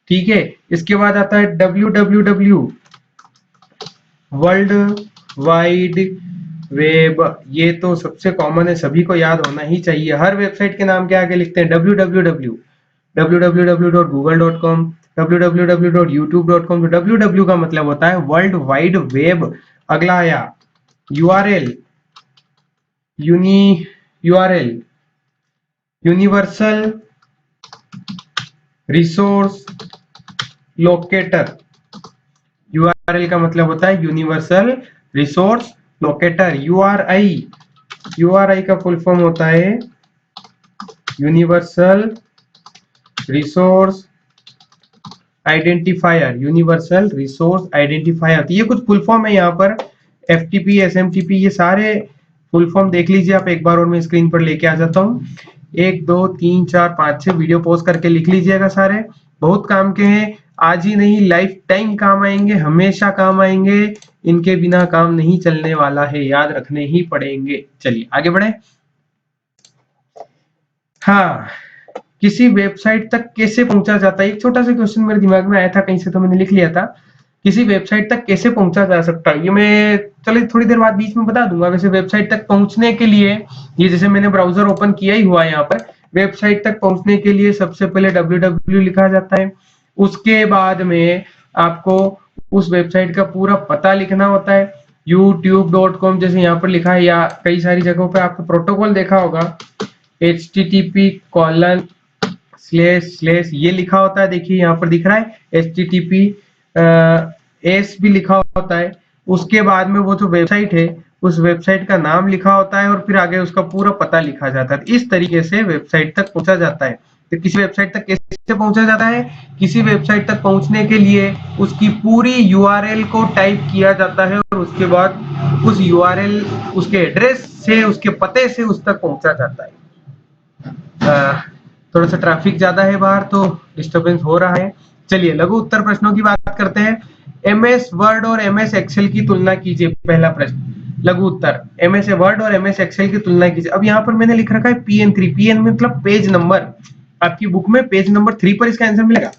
[SPEAKER 1] ठीक है, इसके बाद आता है डब्ल्यूडब्ल्यूडब्ल्यू, वर्ल्ड वाइड वेब। ये तो सबसे कॉमन है, सभी को याद होना ही चाहिए। हर वेबसाइट के नाम के आगे लिखते हैं www, www.google.com, www.youtube.com। तो www का मतलब होता है वर्ल्ड वाइड वेब। अगला आया URL, universal resource locator. URL का मतलब होता है यूनिवर्सल रिसोर्स लोकेटर। यूआरआई का फुल फॉर्म होता है universal resource identifier, universal resource identifier. तो ये कुछ फुल फॉर्म है यहाँ पर, एफटीपी, एसएमटीपी, ये सारे फुल फॉर्म देख लीजिए आप एक बार, और मैं स्क्रीन पर लेके आ जाता हूँ। 1 2 3 4 5 6 वीडियो पॉज करके लिख लीजिएगा, सारे बहुत काम के हैं, आज ही नहीं लाइफ टाइम काम आएंगे, हमेशा काम आएंगे, इनके बिना काम नहीं चलने वाला है, याद रखने ही पड़ेंगे। चलिए आगे बढ़े। हाँ, किसी वेबसाइट तक कैसे पहुंचा जाता है, एक छोटा सा क्वेश्चन मेरे दिमाग में आया था कहीं से, तो मैंने लिख लिया था। किसी वेबसाइट तक कैसे पहुंचा जा सकता है, ये मैं चलिए थोड़ी देर बाद बीच में बता दूंगा। वैसे वेबसाइट तक पहुंचने के लिए, ये जैसे मैंने ब्राउजर ओपन किया ही हुआ है यहाँ पर, वेबसाइट तक पहुंचने के लिए सबसे पहले www लिखा जाता है। उसके बाद में आपको उस वेबसाइट का पूरा पता लिखना होता है, youtube.com जैसे यहाँ पर लिखा है, या कई सारी जगहों पर आपको प्रोटोकॉल देखा होगा http:// ये लिखा होता है, देखिए यहाँ पर दिख रहा है http एस भी लिखा होता है। उसके बाद में वो जो वेबसाइट है उस वेबसाइट का नाम लिखा होता है और फिर आगे उसका पूरा पता लिखा जाता है। इस तरीके से वेबसाइट तक पहुंचा जाता है। तो किसी वेबसाइट तक कैसे पहुंचा जाता है, किसी वेबसाइट तक पहुंचने के लिए उसकी पूरी यूआरएल को टाइप किया जाता है और उसके बाद उस यूआरएल, उसके एड्रेस से, उसके पते से उस तक पहुंचा जाता है। थोड़ा सा ट्रैफिक ज्यादा है बाहर तो डिस्टरबेंस हो रहा है। चलिए लघु उत्तर प्रश्नों की बात करते हैं। एमएस वर्ड और एमएस एक्सेल की तुलना कीजिए। पहला प्रश्न लघु उत्तर, एमएस वर्ड और एमएस एक्सेल की तुलना कीजिए। अब यहाँ पर मैंने लिख रखा है PN3, PN मतलब पेज नंबर। आपकी बुक में पेज नंबर 3 पर इसका आंसर मिलेगा।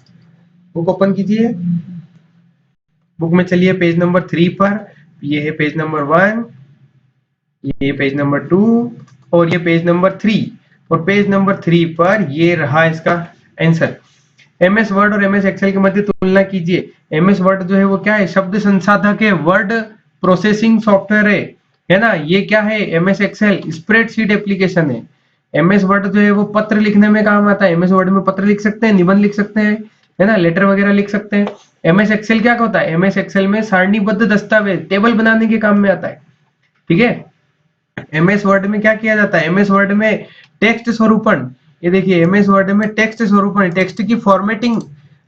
[SPEAKER 1] बुक ओपन कीजिए, बुक में चलिए पेज नंबर 3 पर, ये है पेज नंबर 1, ये पेज नंबर 2 और ये पेज नंबर 3। और पेज नंबर 3 पर ये रहा इसका आंसर। एमएस वर्ड और एमएस एक्सेल के मध्य तुलना कीजिए। एमएस वर्ड जो है वो क्या है, शब्द संसाधक है, वर्ड प्रोसेसिंग सॉफ्टवेयर है ना। ये क्या है, एमएस एक्सेल स्प्रेडशीट एप्लीकेशन है। एमएस वर्ड जो है वो पत्र लिखने में काम आता है। एमएस वर्ड में पत्र लिख सकते हैं, निबंध लिख सकते हैं, है ना, लेटर वगैरह लिख सकते हैं। एमएस एक्सेल क्या होता है, एमएस एक्सेल में सारणीबद्ध दस्तावेज, टेबल बनाने के काम में आता है। ठीक है। एमएस वर्ड में क्या किया जाता है, एमएस वर्ड में टेक्स्ट स्वरूपण, ये देखिए एमएस वर्ड में टेक्स्ट स्वरूपण, टेक्स्ट की फॉर्मेटिंग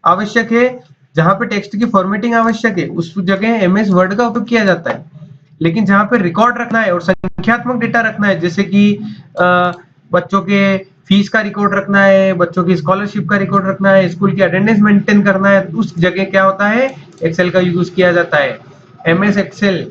[SPEAKER 1] आवश्यक है। जहां पे टेक्स्ट की फॉर्मेटिंग आवश्यक है उस जगह एमएस वर्ड का उपयोग किया जाता है। लेकिन जहां पे रिकॉर्ड रखना है और संख्यात्मक डेटा रखना है, जैसे कि बच्चों के फीस का रिकॉर्ड रखना है, बच्चों की स्कॉलरशिप का रिकॉर्ड रखना है, स्कूल की अटेंडेंस मेंटेन करना है, उस जगह क्या होता है, एक्सेल का यूज किया जाता है। MS Excel,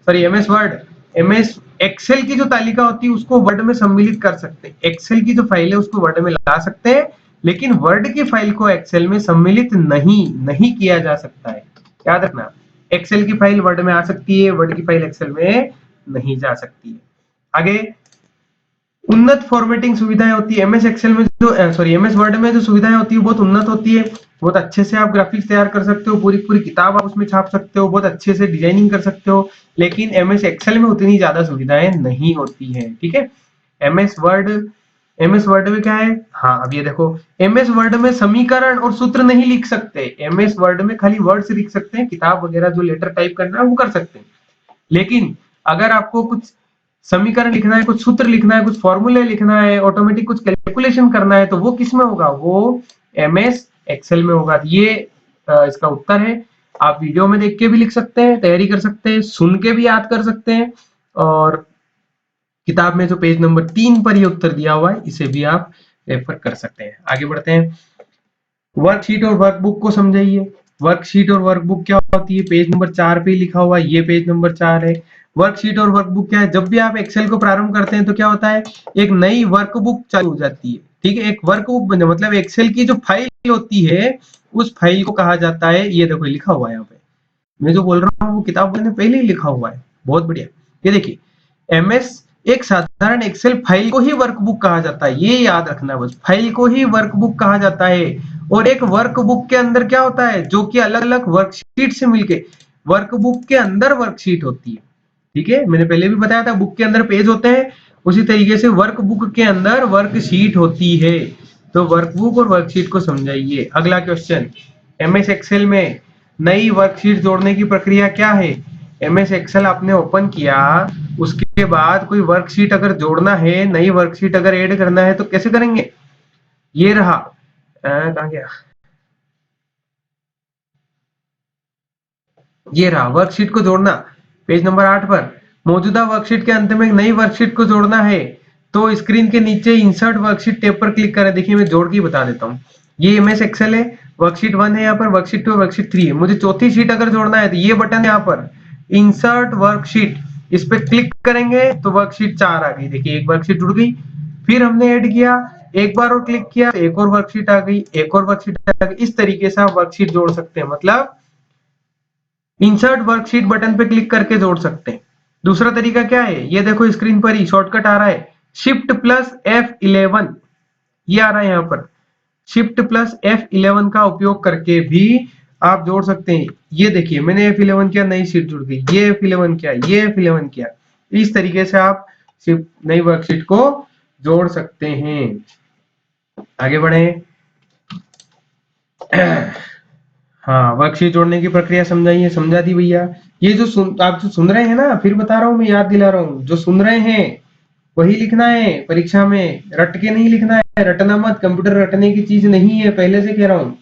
[SPEAKER 1] sorry MS Word, MS Excel की जो तालिका होती है उसको वर्ड में सम्मिलित कर सकते हैं। एक्सेल की जो फाइल है उसको वर्ड में ला सकते हैं, लेकिन वर्ड की फाइल को एक्सेल में सम्मिलित नहीं किया जा सकता है। याद रखना, एक्सेल की फाइल वर्ड में आ सकती है, वर्ड की फाइल एक्सेल में नहीं जा सकती है। आगे उन्नत फॉर्मेटिंग सुविधाएं होती है। एमएस एक्सेल में जो सॉरी एमएस वर्ड में जो सुविधाएं होती है बहुत उन्नत होती है। बहुत अच्छे से आप ग्राफिक्स तैयार कर सकते हो, पूरी पूरी किताब आप उसमें छाप सकते हो, बहुत अच्छे से डिजाइनिंग कर सकते हो। लेकिन एमएस एक्सेल में उतनी ज्यादा सुविधाएं नहीं होती है। ठीक है। एमएस वर्ड में क्या है, हाँ अब ये देखो, एमएस वर्ड में समीकरण और सूत्र नहीं लिख सकते। एमएस वर्ड में खाली वर्ड्स लिख सकते हैं, किताब वगैरह जो लेटर टाइप करना है वो कर सकते हैं। लेकिन अगर आपको कुछ समीकरण लिखना है, कुछ सूत्र लिखना है, कुछ फॉर्मूले लिखना है, ऑटोमेटिक कुछ कैलकुलेशन करना है, तो वो किस में होगा, वो एमएस एक्सेल में होगा। ये इसका उत्तर है। आप वीडियो में देख के भी लिख सकते हैं, तैयारी कर सकते हैं, सुन के भी याद कर सकते हैं, और किताब में जो पेज नंबर 3 पर ये उत्तर दिया हुआ है इसे भी आप रेफर कर सकते हैं। आगे बढ़ते हैं। वर्कशीट और वर्कबुक को समझाइए। वर्कशीट और वर्कबुक क्या होती है, पेज नंबर 4 पे लिखा हुआ है, ये पेज नंबर 4 है। वर्कशीट और वर्कबुक क्या है, जब भी आप एक्सेल को प्रारंभ करते हैं तो क्या होता है, एक नई वर्कबुक चालू हो जाती है। ठीक है, एक वर्कबुक बने मतलब एक्सेल की जो फाइल होती है उस फाइल को कहा जाता है, ये देखो लिखा हुआ है यहाँ पे, मैं जो बोल रहा हूँ वो किताब मैंने पहले ही लिखा हुआ है। बहुत बढ़िया। ये देखिए, एमएस एक साधारण एक्सेल फाइल को ही वर्कबुक कहा जाता है, ये याद रखना, बस फाइल को ही वर्कबुक कहा जाता है। और एक वर्कबुक के अंदर क्या होता है, जो कि अलग अलग वर्कशीट से मिलके, वर्कबुक के अंदर वर्कशीट होती है। ठीक है, मैंने पहले भी बताया था बुक के अंदर पेज होते हैं, उसी तरीके से वर्कबुक के अंदर वर्कशीट होती है। तो वर्कबुक और वर्कशीट को समझाइए। अगला क्वेश्चन, एमएस एक्सेल में नई वर्कशीट जोड़ने की प्रक्रिया क्या है। एमएस एक्सेल आपने ओपन किया, उसके बाद कोई वर्कशीट अगर जोड़ना है, नई वर्कशीट अगर ऐड करना है तो कैसे करेंगे। ये रहा, कहाँ गया, ये रहा वर्कशीट को जोड़ना, पेज नंबर 8 पर। मौजूदा वर्कशीट के अंत में एक नई वर्कशीट को जोड़ना है तो स्क्रीन के नीचे इंसर्ट वर्कशीट टैब पर क्लिक करें। देखिए मैं जोड़ के बता देता हूँ। ये एमएस एक्सेल है, वर्कशीट 1 है यहाँ पर, वर्कशीट 2 वर्कशीट 3 है। मुझे चौथी शीट अगर जोड़ना है तो ये बटन है यहाँ पर, इंसर्ट वर्कशीट, इस पे क्लिक करेंगे तो वर्कशीट 4 आ गई। देखिए एक वर्कशीट जुड़ गई। फिर हमने ऐड किया, एक बार और क्लिक किया, एक और वर्कशीट आ गई, एक और वर्कशीट आ गई। इस तरीके से आप वर्कशीट जोड़ सकते हैं। मतलब इंसर्ट वर्कशीट बटन पे क्लिक करके जोड़ सकते हैं। दूसरा तरीका क्या है, ये देखो स्क्रीन पर ही शॉर्टकट आ रहा है, शिफ्ट प्लस F11, ये आ रहा है यहाँ पर, शिफ्ट प्लस F11 का उपयोग करके भी आप जोड़ सकते हैं। ये देखिए मैंने F11 किया, नई शीट जुड़ गई, ये F11 किया, ये F11 किया। इस तरीके से आप नई वर्कशीट को जोड़ सकते हैं। आगे बढ़े। हाँ, वर्कशीट जोड़ने की प्रक्रिया समझाइए, समझा दी भैया। ये जो आप जो सुन रहे हैं ना, फिर बता रहा हूँ, मैं याद दिला रहा हूँ, जो सुन रहे हैं वही लिखना है परीक्षा में, रट के नहीं लिखना है, रटना मत, कंप्यूटर रटने की चीज नहीं है, पहले से कह रहा हूँ,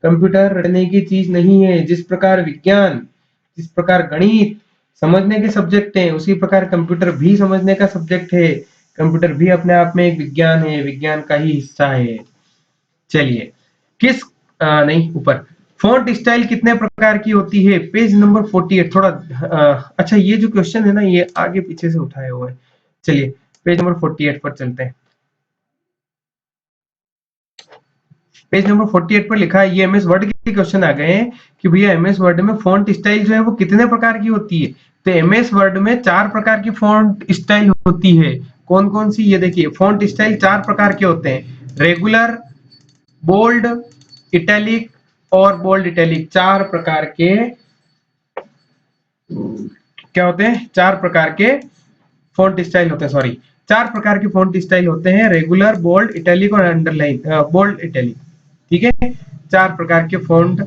[SPEAKER 1] कंप्यूटर रटने की चीज नहीं है। जिस प्रकार विज्ञान, जिस प्रकार गणित समझने के सब्जेक्ट हैं, उसी प्रकार कंप्यूटर भी समझने का सब्जेक्ट है। कंप्यूटर भी अपने आप में एक विज्ञान है, विज्ञान का ही हिस्सा है। चलिए, किस नहीं, ऊपर फॉन्ट स्टाइल कितने प्रकार की होती है, पेज नंबर 48। थोड़ा अच्छा, ये जो क्वेश्चन है ना, ये आगे पीछे से उठाया हुआ है। चलिए पेज नंबर 48 पर चलते हैं। पेज नंबर 48 पर लिखा है, ये एमएस वर्ड के क्वेश्चन आ गए हैं कि भैया एमएस वर्ड में फॉन्ट स्टाइल जो है वो कितने प्रकार की होती है। तो एमएस वर्ड में 4 प्रकार की फॉन्ट स्टाइल होती है। कौन कौन सी, ये देखिए फॉन्ट स्टाइल 4 प्रकार के होते हैं, रेगुलर, बोल्ड, इटैलिक और बोल्ड इटैलिक। 4 प्रकार के क्या होते हैं, 4 प्रकार के फॉन्ट स्टाइल होते हैं, सॉरी 4 प्रकार के फॉन्ट स्टाइल होते हैं, रेगुलर, बोल्ड, इटैलिक और अंडरलाइन, बोल्ड इटैलिक। ठीक है, 4 प्रकार के फॉन्ट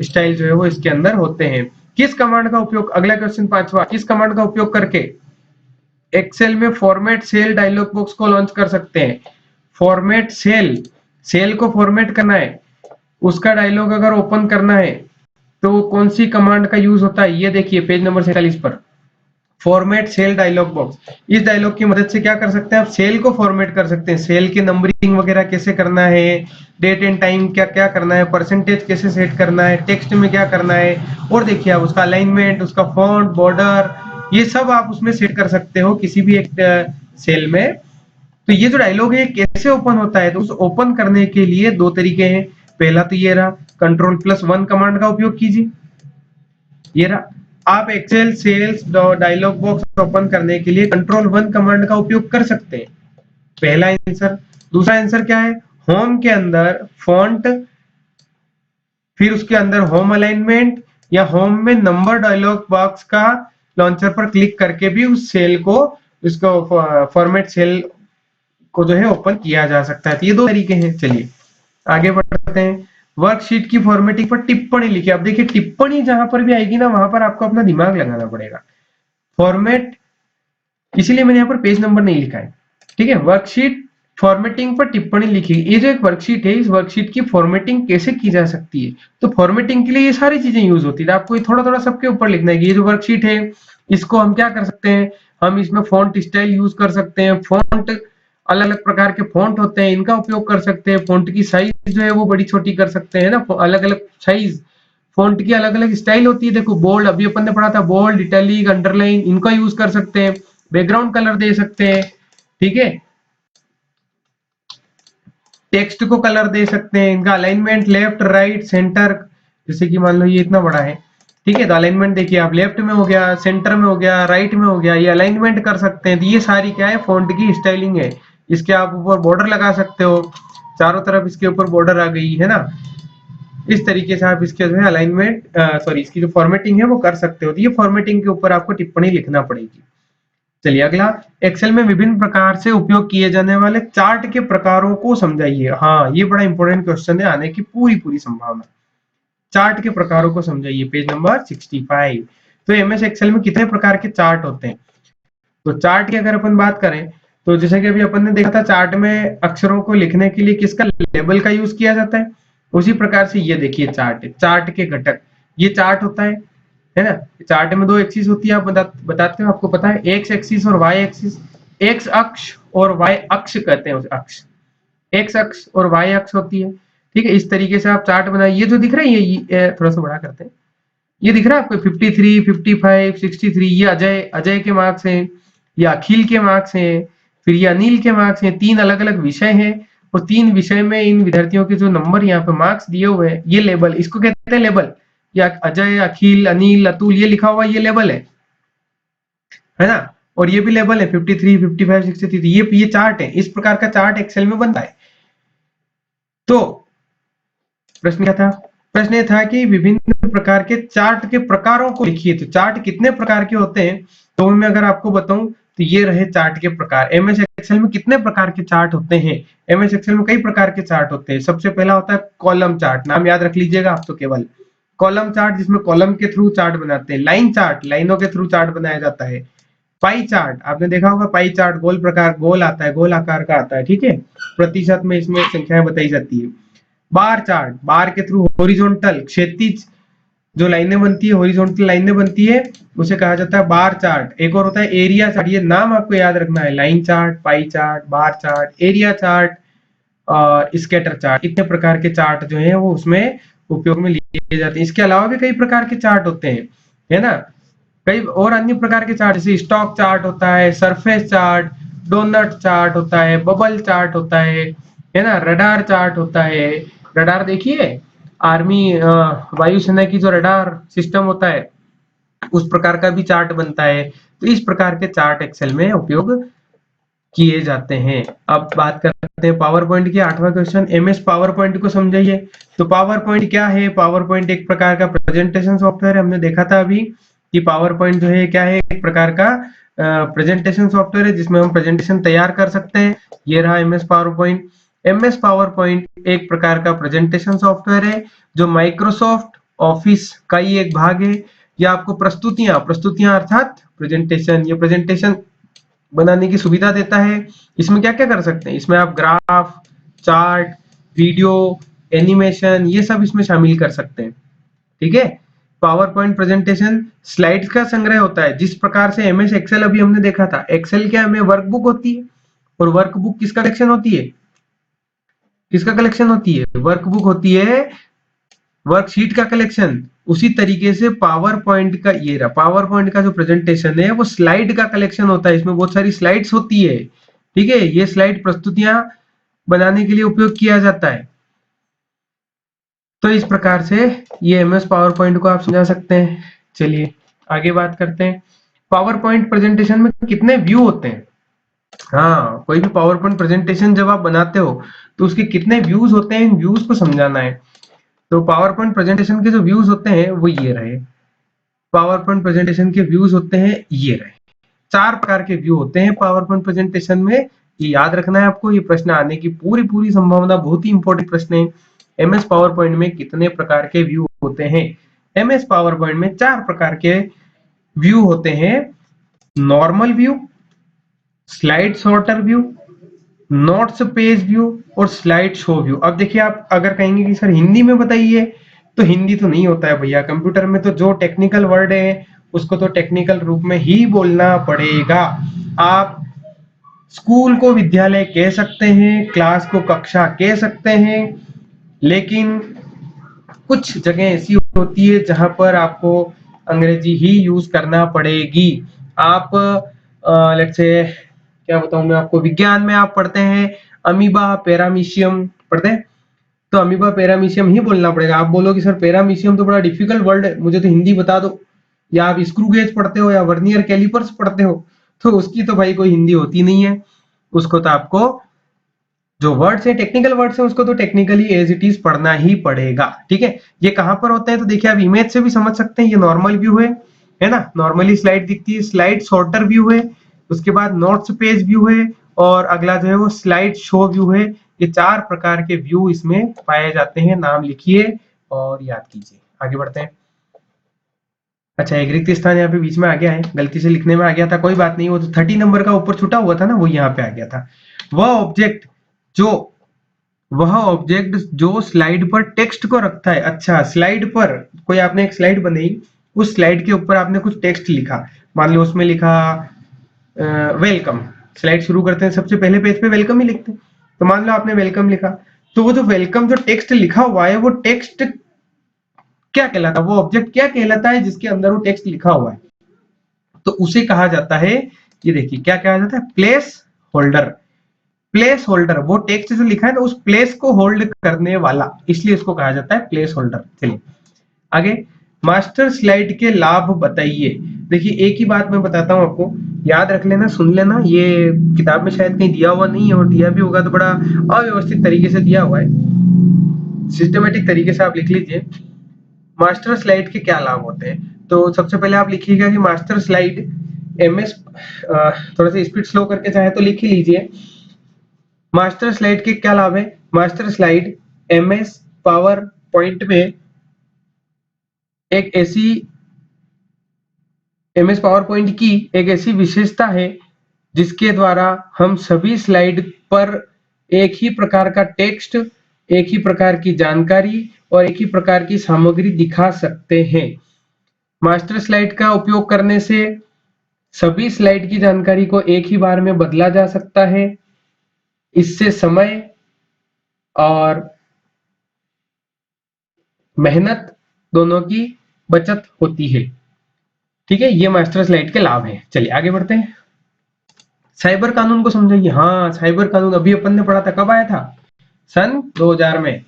[SPEAKER 1] स्टाइल जो है वो इसके अंदर होते हैं। किस कमांड का उपयोग, अगला क्वेश्चन 5वां, किस कमांड का उपयोग करके एक्सेल में फॉर्मेट सेल डायलॉग बॉक्स को लॉन्च कर सकते हैं। फॉर्मेट सेल, सेल को फॉर्मेट करना है, उसका डायलॉग अगर ओपन करना है तो कौन सी कमांड का यूज होता है, ये देखिए पेज नंबर 47 पर, फॉर्मेट सेल डायलॉग बॉक्स। इस डायलॉग की मदद से क्या कर सकते हैं आप, सेल को फॉर्मेट कर सकते हैं, सेल की नंबरिंग वगैरह कैसे करना है, डेट एंड टाइम क्या क्या करना है, परसेंटेज कैसे सेट करना है, टेक्स्ट में क्या करना है, और देखिए आप उसका अलाइनमेंट, उसका फॉन्ट, बॉर्डर, ये सब आप उसमें सेट कर सकते हो किसी भी एक सेल में। तो ये जो डायलॉग है कैसे ओपन होता है, तो उस ओपन करने के लिए 2 तरीके हैं। पहला तो ये रहा, Ctrl+1 कमांड का उपयोग कीजिए, ये रहा। आप Excel cells dialog box open करने के लिए Ctrl+1 कमांड का उपयोग कर सकते हैं, पहला आंसर। दूसरा आंसर क्या है, होम के अंदर फॉन्ट, फिर उसके अंदर होम अलाइनमेंट या होम में नंबर डायलॉग बॉक्स का लॉन्चर पर क्लिक करके भी उस सेल को, उसको फॉर्मेट सेल को जो है ओपन किया जा सकता है। तो ये 2 तरीके हैं। चलिए आगे बढ़ते हैं। वर्कशीट की फॉर्मेटिंग पर टिप्पणी लिखिए। अब देखिए टिप्पणी जहां पर भी आएगी ना, वहां पर आपको अपना दिमाग लगाना पड़ेगा। फॉर्मेट, इसीलिए मैंने यहाँ पर पेज नंबर नहीं लिखा है, ठीक है। वर्कशीट फॉर्मेटिंग पर टिप्पणी लिखी। ये जो एक वर्कशीट है, इस वर्कशीट की फॉर्मेटिंग कैसे की जा सकती है, तो फॉर्मेटिंग के लिए ये सारी चीजें यूज होती है। आपको थोड़ा थोड़ा सबके ऊपर लिखना है कि ये जो वर्कशीट है, इसको हम क्या कर सकते हैं, हम इसमें फॉन्ट स्टाइल यूज कर सकते हैं, फॉन्ट अलग अलग प्रकार के फॉन्ट होते हैं, इनका उपयोग कर सकते हैं, फॉन्ट की साइज जो है वो बड़ी छोटी कर सकते हैं ना, अलग अलग साइज, फॉन्ट की अलग अलग स्टाइल होती है। देखो बोल्ड, अभी अपन ने पढ़ा था, बोल्ड, इटैलिक, अंडरलाइन, इनका यूज कर सकते हैं, बैकग्राउंड कलर दे सकते हैं, ठीक है, टेक्स्ट को कलर दे सकते हैं, इनका अलाइनमेंट लेफ्ट राइट सेंटर, जैसे कि मान लो ये इतना बड़ा है, ठीक है, तो अलाइनमेंट देखिए आप, लेफ्ट में हो गया, सेंटर में हो गया, राइट में हो गया, ये अलाइनमेंट कर सकते हैं। तो ये सारी क्या है, फॉन्ट की स्टाइलिंग है। इसके आप ऊपर बॉर्डर लगा सकते हो, चारों तरफ इसके ऊपर बॉर्डर आ गई है ना, इस तरीके से आप इसके जो है अलाइनमेंट, सॉरी, इसकी जो फॉर्मेटिंग है वो कर सकते हो। तो ये फॉर्मेटिंग के ऊपर आपको टिप्पणी लिखना पड़ेगी। चलिए अगला, एक्सेल में विभिन्न प्रकार से उपयोग किए जाने वाले चार्ट के प्रकारों को समझाइए। हाँ, ये बड़ा इंपॉर्टेंट क्वेश्चन है, आने की पूरी पूरी संभावना। चार्ट के प्रकारों को समझाइए, पेज नंबर 65। तो एमएस एक्सेल में कितने प्रकार के चार्ट होते हैं, तो चार्ट की अगर अपन बात करें, तो जैसे कि अभी अपन ने देखा था, चार्ट में अक्षरों को लिखने के लिए किसका, लेबल का यूज किया जाता है। उसी प्रकार से ये देखिए चार्ट, चार्ट के घटक, ये चार्ट होता है ना। चार्ट में 2 एक्सिस होती है, आप बताते हो, आपको पता है, एक्स एक्सिस और वाई एक्सिस। एक्स अक्ष और वाई अक्ष कहते हैं उस अक्ष, एक्स अक्ष और वाई अक्ष होती है, ठीक है। इस तरीके से आप चार्ट बनाइए। ये जो दिख रहा है, ये थोड़ा सा बड़ा करते हैं, ये दिख रहा है आपको 53, 55, 63, ये अजय, अजय के मार्क्स हैं, ये अखिल के मार्क्स हैं, फिर ये अनिल के मार्क्स हैं। 3 अलग अलग विषय हैं, और 3 विषय में इन विद्यार्थियों के जो नंबर यहाँ पे मार्क्स दिए हुए हैं, ये लेबल, इसको कहते हैं लेबल। या अजय, अखिल, अनिल, अतुल, ये लिखा हुआ ये लेवल है ना, और ये भी लेवल है 53, 55, 63, ये चार्ट है। इस प्रकार का चार्ट एक्सेल में बनता है। तो प्रश्न क्या था? प्रश्न ये था कि विभिन्न प्रकार के चार्ट के प्रकारों को लिखिए। तो चार्ट कितने प्रकार के होते हैं, तो मैं अगर आपको बताऊं तो ये रहे चार्ट के प्रकार। एमएस एक्सेल में कितने प्रकार के चार्ट होते हैं? एमएस एक्सेल में कई प्रकार के चार्ट होते हैं। सबसे पहला होता है कॉलम चार्ट, नाम याद रख लीजिएगा आप तो केवल। कॉलम चार्ट जिसमें कॉलम के थ्रू चार्ट बनाते हैं। लाइन चार्ट, लाइनों के थ्रू चार्ट बनाया जाता है। पाई चार्ट, आपने देखा होगा पाई चार्ट गोल प्रकार, गोल आता है, गोल आकार का आता है, ठीक है, प्रतिशत में इसमें संख्याएं बताई जाती है। बार चार्ट, बार के थ्रू हॉरिजॉन्टल, क्षैतिज जो लाइनें बनती है, हॉरिजॉन्टल लाइनें बनती है, उसे कहा जाता है बार चार्ट। एक और होता है एरिया चार्ट, ये नाम आपको याद रखना है। Line chart, pie chart, bar chart, area chart और स्कैटर चार्ट, इतने प्रकार के चार्ट जो है वो उसमें उपयोग में लिए जाते हैं। इसके अलावा भी कई प्रकार के चार्ट होते हैं, है ना, कई और अन्य प्रकार के चार्ट, जैसे स्टॉक चार्ट होता है, सरफेस चार्ट, डोनट चार्ट होता है, बबल चार्ट होता है ना, रडार चार्ट होता है। रडार देखिए, आर्मी वायुसेना की जो रडार सिस्टम होता है उस प्रकार का भी चार्ट बनता है। तो इस प्रकार के चार्ट एक्सेल में उपयोग किए जाते हैं। अब बात करते हैं पावर पॉइंट की। 8वां क्वेश्चन, एमएस पावर पॉइंट को समझाइए। तो पावर पॉइंट क्या है? पावर पॉइंट एक प्रकार का प्रेजेंटेशन सॉफ्टवेयर है। हमने देखा था अभी कि पावर पॉइंट जो है क्या है, एक प्रकार का प्रेजेंटेशन सॉफ्टवेयर है जिसमें हम प्रेजेंटेशन तैयार कर सकते हैं। ये रहा MS power point. MS power point एक प्रकार का प्रेजेंटेशन सॉफ्टवेयर है जो माइक्रोसॉफ्ट ऑफिस का ही एक भाग है। या आपको प्रस्तुतियां अर्थात प्रेजेंटेशन, ये प्रेजेंटेशन बनाने की सुविधा देता है। इसमें क्या क्या कर सकते हैं? इसमें आप ग्राफ, चार्ट, वीडियो, एनिमेशन, ये सब इसमें शामिल कर सकते हैं, ठीक है। पावर पॉइंट प्रेजेंटेशन स्लाइड्स का संग्रह होता है। जिस प्रकार से एमएस एक्सेल अभी हमने देखा था, एक्सेल क्या हमें वर्कबुक होती है, और वर्कबुक किसका कलेक्शन होती है? किसका कलेक्शन होती है? वर्कबुक होती है, वर्कशीट का कलेक्शन। उसी तरीके से पावर पॉइंट का, ये रहा पावर पॉइंट का जो प्रेजेंटेशन है वो स्लाइड का कलेक्शन होता है। इसमें बहुत सारी स्लाइड्स होती है, ठीक है। ये स्लाइड प्रस्तुतियां बनाने के लिए उपयोग किया जाता है। तो इस प्रकार से ये एमएस पावर पॉइंट को आप समझा सकते हैं। चलिए आगे बात करते हैं। पावर पॉइंट प्रेजेंटेशन में कितने व्यू होते हैं? हाँ, कोई भी पावर पॉइंट प्रेजेंटेशन जब आप बनाते हो तो उसके कितने व्यूज होते हैं, इन व्यूज को समझाना है। तो पावर पॉइंट प्रेजेंटेशन के जो व्यूज होते हैं वो ये रहे। पावर पॉइंट प्रेजेंटेशन के व्यूज होते हैं ये रहे। 4 प्रकार के व्यू होते हैं पावर पॉइंट प्रेजेंटेशन में। ये याद रखना है आपको, ये प्रश्न आने की पूरी पूरी संभावना, बहुत ही इंपॉर्टेंट प्रश्न है। एमएस पावर पॉइंट में कितने प्रकार के व्यू होते हैं? एमएस पावर पॉइंट में 4 प्रकार के व्यू होते हैं। Normal view, slide sorter view, notes page view और स्लाइड शो व्यू। अब देखिए, आप अगर कहेंगे कि सर हिंदी में बताइए, तो हिंदी तो नहीं होता है भैया। कंप्यूटर में तो जो टेक्निकल वर्ड है उसको तो टेक्निकल रूप में ही बोलना पड़ेगा। आप स्कूल को विद्यालय कह सकते हैं, क्लास को कक्षा कह सकते हैं, लेकिन कुछ जगह ऐसी होती है जहां पर आपको अंग्रेजी ही यूज करना पड़ेगी। आप लेट्स से क्या बताऊं मैं आपको, विज्ञान में आप पढ़ते हैं अमीबा पैरामीशियम पढ़ते हैं, तो अमीबा पैरामीशियम ही बोलना पड़ेगा। आप बोलोगे सर पैरामीशियम तो बड़ा डिफिकल्ट वर्ड है, मुझे तो हिंदी बता दो। या आप स्क्रू गेज पढ़ते हो या वर्नियर कैलिपर्स पढ़ते हो, तो उसकी तो भाई कोई हिंदी होती नहीं है। उसको तो आपको जो वर्ड्स है, टेक्निकल वर्ड्स है, उसको तो टेक्निकली एज इट इज पढ़ना ही पड़ेगा, ठीक है। ये कहां पर होते हैं? तो देखिए, आप इमेज से भी समझ सकते हैं। ये नॉर्मल व्यू है ना, नॉर्मली स्लाइड दिखती है। स्लाइड सॉर्टर व्यू है, उसके बाद नोट्स पेज व्यू है, और अगला जो है वो स्लाइड शो व्यू है। ये 4 प्रकार के व्यू इसमें पाए जाते हैं। नाम लिखिए और याद कीजिए। आगे बढ़ते हैं। अच्छा, एक रिक्त स्थान यहाँ पे बीच में आ गया है, गलती से लिखने में आ गया था, कोई बात नहीं। वो तो 30 नंबर का ऊपर छुटा हुआ था ना, वो यहाँ पे आ गया था। जो वह ऑब्जेक्ट जो स्लाइड पर टेक्स्ट को रखता है। अच्छा, स्लाइड पर कोई आपने एक स्लाइड बनाई, उस स्लाइड के ऊपर आपने कुछ टेक्स्ट लिखा। मान लो उसमें लिखा वेलकम। स्लाइड शुरू करते हैं, सबसे पहले पेज पे वेलकम ही लिखते हैं। तो मान लो आपने वेलकम लिखा, तो वो जो वेलकम जो टेक्स्ट लिखा हुआ है, वो टेक्स्ट क्या कहलाता है? वो ऑब्जेक्ट क्या कहलाता है जिसके अंदर वो टेक्स्ट लिखा हुआ है? तो उसे कहा जाता है, ये देखिए क्या कहा जाता है, प्लेस होल्डर। प्लेस होल्डर, वो टेक्स्ट जो लिखा है ना, उस प्लेस को होल्ड करने वाला, इसलिए इसको कहा जाता है प्लेस होल्डर। चलिए आगे। मास्टर स्लाइड के लाभ बताइए। देखिए एक ही बात मैं बताता हूँ आपको, याद रख लेना, सुन लेना, ये किताब में शायद कहीं दिया हुआ नहीं है, और दिया भी होगा तो बड़ा अव्यवस्थित तरीके से दिया हुआ है। सिस्टमेटिक तरीके से आप लिख लीजिए मास्टर स्लाइड के क्या लाभ होते हैं। तो सबसे पहले आप लिखिएगा कि मास्टर स्लाइड एमएस, थोड़ा सा स्पीड स्लो करके चाहे तो लिख ही लीजिए। मास्टर स्लाइड के क्या लाभ है। Master slide MS power point में एक ऐसी एमएस पावर पॉइंट की एक ऐसी विशेषता है जिसके द्वारा हम सभी स्लाइड पर एक ही प्रकार का टेक्स्ट, एक ही प्रकार की जानकारी और एक ही प्रकार की सामग्री दिखा सकते हैं। मास्टर स्लाइड का उपयोग करने से सभी स्लाइड की जानकारी को एक ही बार में बदला जा सकता है। इससे समय और मेहनत दोनों की बचत होती है। ठीक है, ये मास्टर स्लाइड के लाभ हैं। चलिए आगे बढ़ते हैं। साइबर कानून को समझाइए। हाँ, साइबर कानून अभी अपन ने पढ़ा था, कब आया था, सन 2000 में।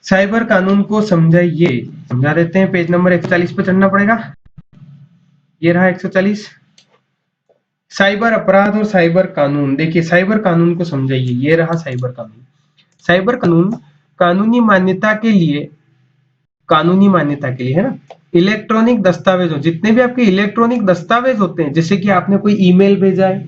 [SPEAKER 1] साइबर कानून को समझाइए, समझा देते हैं। पेज नंबर 140 पे चढ़ना पड़ेगा, ये रहा 140। साइबर अपराध और साइबर कानून। देखिए साइबर कानून को समझाइए, ये रहा साइबर कानून। साइबर कानून कानूनी मान्यता के लिए, कानूनी मान्यता के लिए है ना, इलेक्ट्रॉनिक दस्तावेजों, जितने भी आपके इलेक्ट्रॉनिक दस्तावेज होते हैं, जैसे कि आपने कोई ईमेल भेजा है,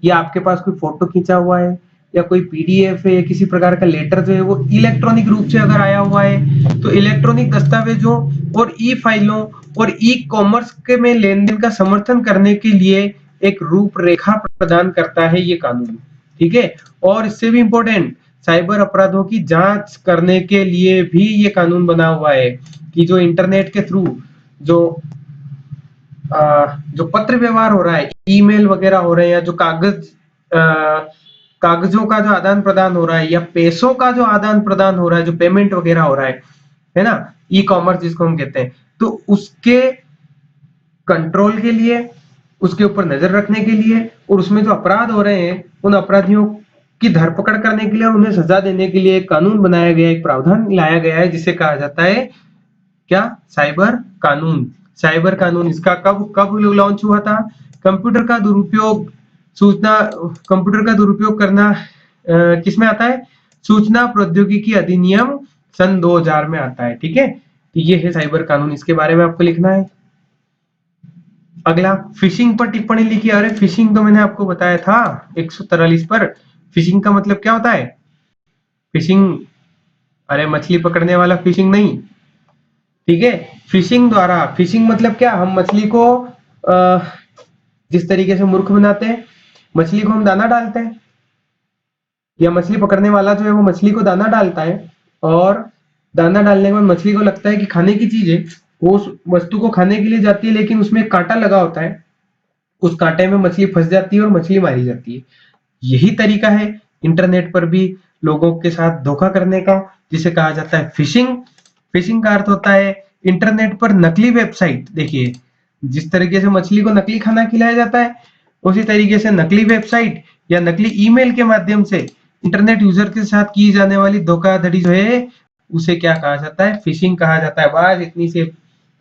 [SPEAKER 1] या आपके पास कोई फोटो खींचा हुआ है, या कोई पीडीएफ है, या किसी प्रकार का लेटर जो है वो इलेक्ट्रॉनिक रूप से अगर आया हुआ है, तो इलेक्ट्रॉनिक दस्तावेजों और ई फाइलों और ई कॉमर्स के में लेन देन का समर्थन करने के लिए एक रूपरेखा प्रदान करता है ये कानून। ठीक है, और इससे भी इंपॉर्टेंट, साइबर अपराधों की जांच करने के लिए भी ये कानून बना हुआ है कि जो इंटरनेट के थ्रू जो पत्र व्यवहार हो रहा है, ईमेल वगैरह हो रहे हैं, या जो कागजों का जो आदान प्रदान हो रहा है, या पैसों का जो आदान प्रदान हो रहा है, जो पेमेंट वगैरह हो रहा है ना, ई कॉमर्स जिसको हम कहते हैं, तो उसके कंट्रोल के लिए, उसके ऊपर नजर रखने के लिए, और उसमें जो अपराध हो रहे हैं उन अपराधियों की धरपकड़ करने के लिए और उन्हें सजा देने के लिए एक कानून बनाया गया, एक प्रावधान लाया गया है, जिसे कहा जाता है क्या, साइबर कानून। साइबर कानून इसका कब कब लॉन्च हुआ था। कंप्यूटर का दुरुपयोग, सूचना, कंप्यूटर का दुरुपयोग करना किस में आता है, सूचना प्रौद्योगिकी अधिनियम सन 2000 में आता है। ठीक है, तो ये है साइबर कानून, इसके बारे में आपको लिखना है। अगला, फिशिंग पर टिप्पणी लिखी। अरे फिशिंग तो मैंने आपको बताया था 143 पर। फिशिंग का मतलब क्या होता है, फिशिंग, अरे मछली पकड़ने वाला फिशिंग नहीं। ठीक है, फिशिंग द्वारा, फिशिंग मतलब क्या, हम मछली को जिस तरीके से मूर्ख बनाते हैं, मछली को हम दाना डालते हैं, या मछली पकड़ने वाला जो है वो मछली को दाना डालता है, और दाना डालने के बाद मछली को लगता है कि खाने की चीज है, वो उस वस्तु को खाने के लिए जाती है, लेकिन उसमें एक कांटा लगा होता है, उस कांटे में मछली फंस जाती है और मछली मारी जाती है। यही तरीका है इंटरनेट पर भी लोगों के साथ धोखा करने का, जिसे कहा जाता है फिशिंग। फिशिंग का अर्थ होता है इंटरनेट पर नकली वेबसाइट। देखिए जिस तरीके से मछली को नकली खाना खिलाया जाता है, उसी तरीके से नकली वेबसाइट या नकली ईमेल के माध्यम से इंटरनेट यूजर के साथ की जाने वाली धोखाधड़ी जो है, उसे क्या कहा जाता है, फिशिंग कहा जाता है। बस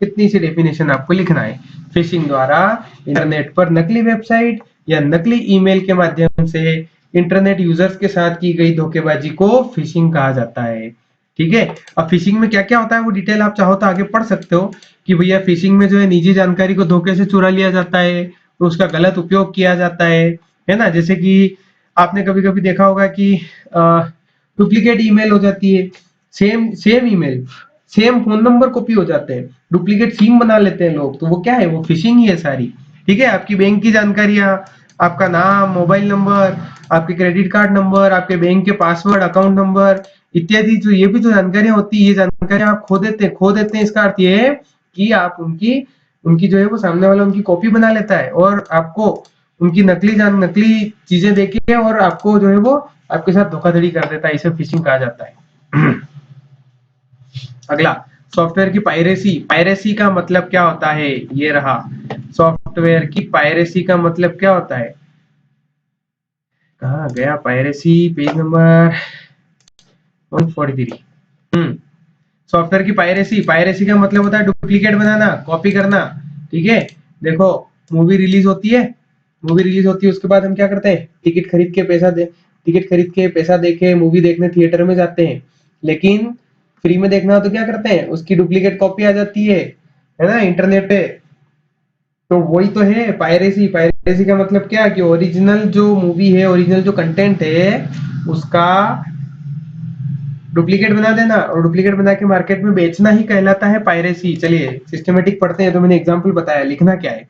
[SPEAKER 1] इतनी सी डेफिनेशन आपको लिखना है। फिशिंग द्वारा इंटरनेट पर नकली वेबसाइट या नकली ईमेल के माध्यम से इंटरनेट यूजर्स के साथ की गई धोखेबाजी को फिशिंग कहा जाता है। ठीक है, अब फिशिंग में क्या क्या होता है वो डिटेल आप चाहो तो आगे पढ़ सकते हो, कि भैया फिशिंग में जो है निजी जानकारी को धोखे से चुरा लिया जाता है और उसका गलत उपयोग किया जाता है ना। जैसे कि आपने कभी कभी देखा होगा कि डुप्लीकेट ईमेल हो जाती है, same same email, same phone number copy हो जाते हैं, डुप्लीकेट सिम बना लेते हैं लोग, तो वो क्या है, वो फिशिंग ही है सारी। ठीक है, आपकी बैंक की जानकारियां, आपका नाम, मोबाइल नंबर, आपके क्रेडिट कार्ड नंबर, आपके बैंक के पासवर्ड, अकाउंट नंबर इत्यादि, जो ये भी जो जानकारियां होती है, ये जानकारियां आप खो देते हैं। इसका अर्थ ये है कि आप उनकी उनकी जो है वो सामने वाला उनकी कॉपी बना लेता है, और आपको उनकी नकली चीजें देके और आपको जो है वो आपके साथ धोखाधड़ी कर देता है। इसे फिशिंग कहा जाता है। अगला, सॉफ्टवेयर की पायरेसी। पायरेसी का मतलब क्या होता है, ये रहा। सॉफ्टवेयर की पायरेसी का मतलब क्या होता है, कहाँ गया पायरेसी, पेज नंबर 143। सॉफ्टवेयर की पायरेसी, पायरेसी का मतलब होता है डुप्लीकेट बनाना, कॉपी करना। ठीक है, देखो मूवी रिलीज होती है, मूवी रिलीज होती है उसके बाद हम क्या करते हैं, टिकट खरीद के पैसा दे के मूवी देखने थिएटर में जाते हैं। लेकिन फ्री में देखना हो तो क्या करते हैं, उसकी डुप्लीकेट कॉपी आ जाती है ना इंटरनेट पे। तो वही तो है पायरेसी। पायरेसी का मतलब क्या, कि ओरिजिनल जो मूवी है, ओरिजिनल जो कंटेंट है उसका डुप्लीकेट बना देना, और डुप्लीकेट बना के मार्केट में बेचना ही कहलाता है पायरेसी। चलिए सिस्टमेटिक पढ़ते हैं। तो मैंने एग्जांपल बताया, लिखना क्या है,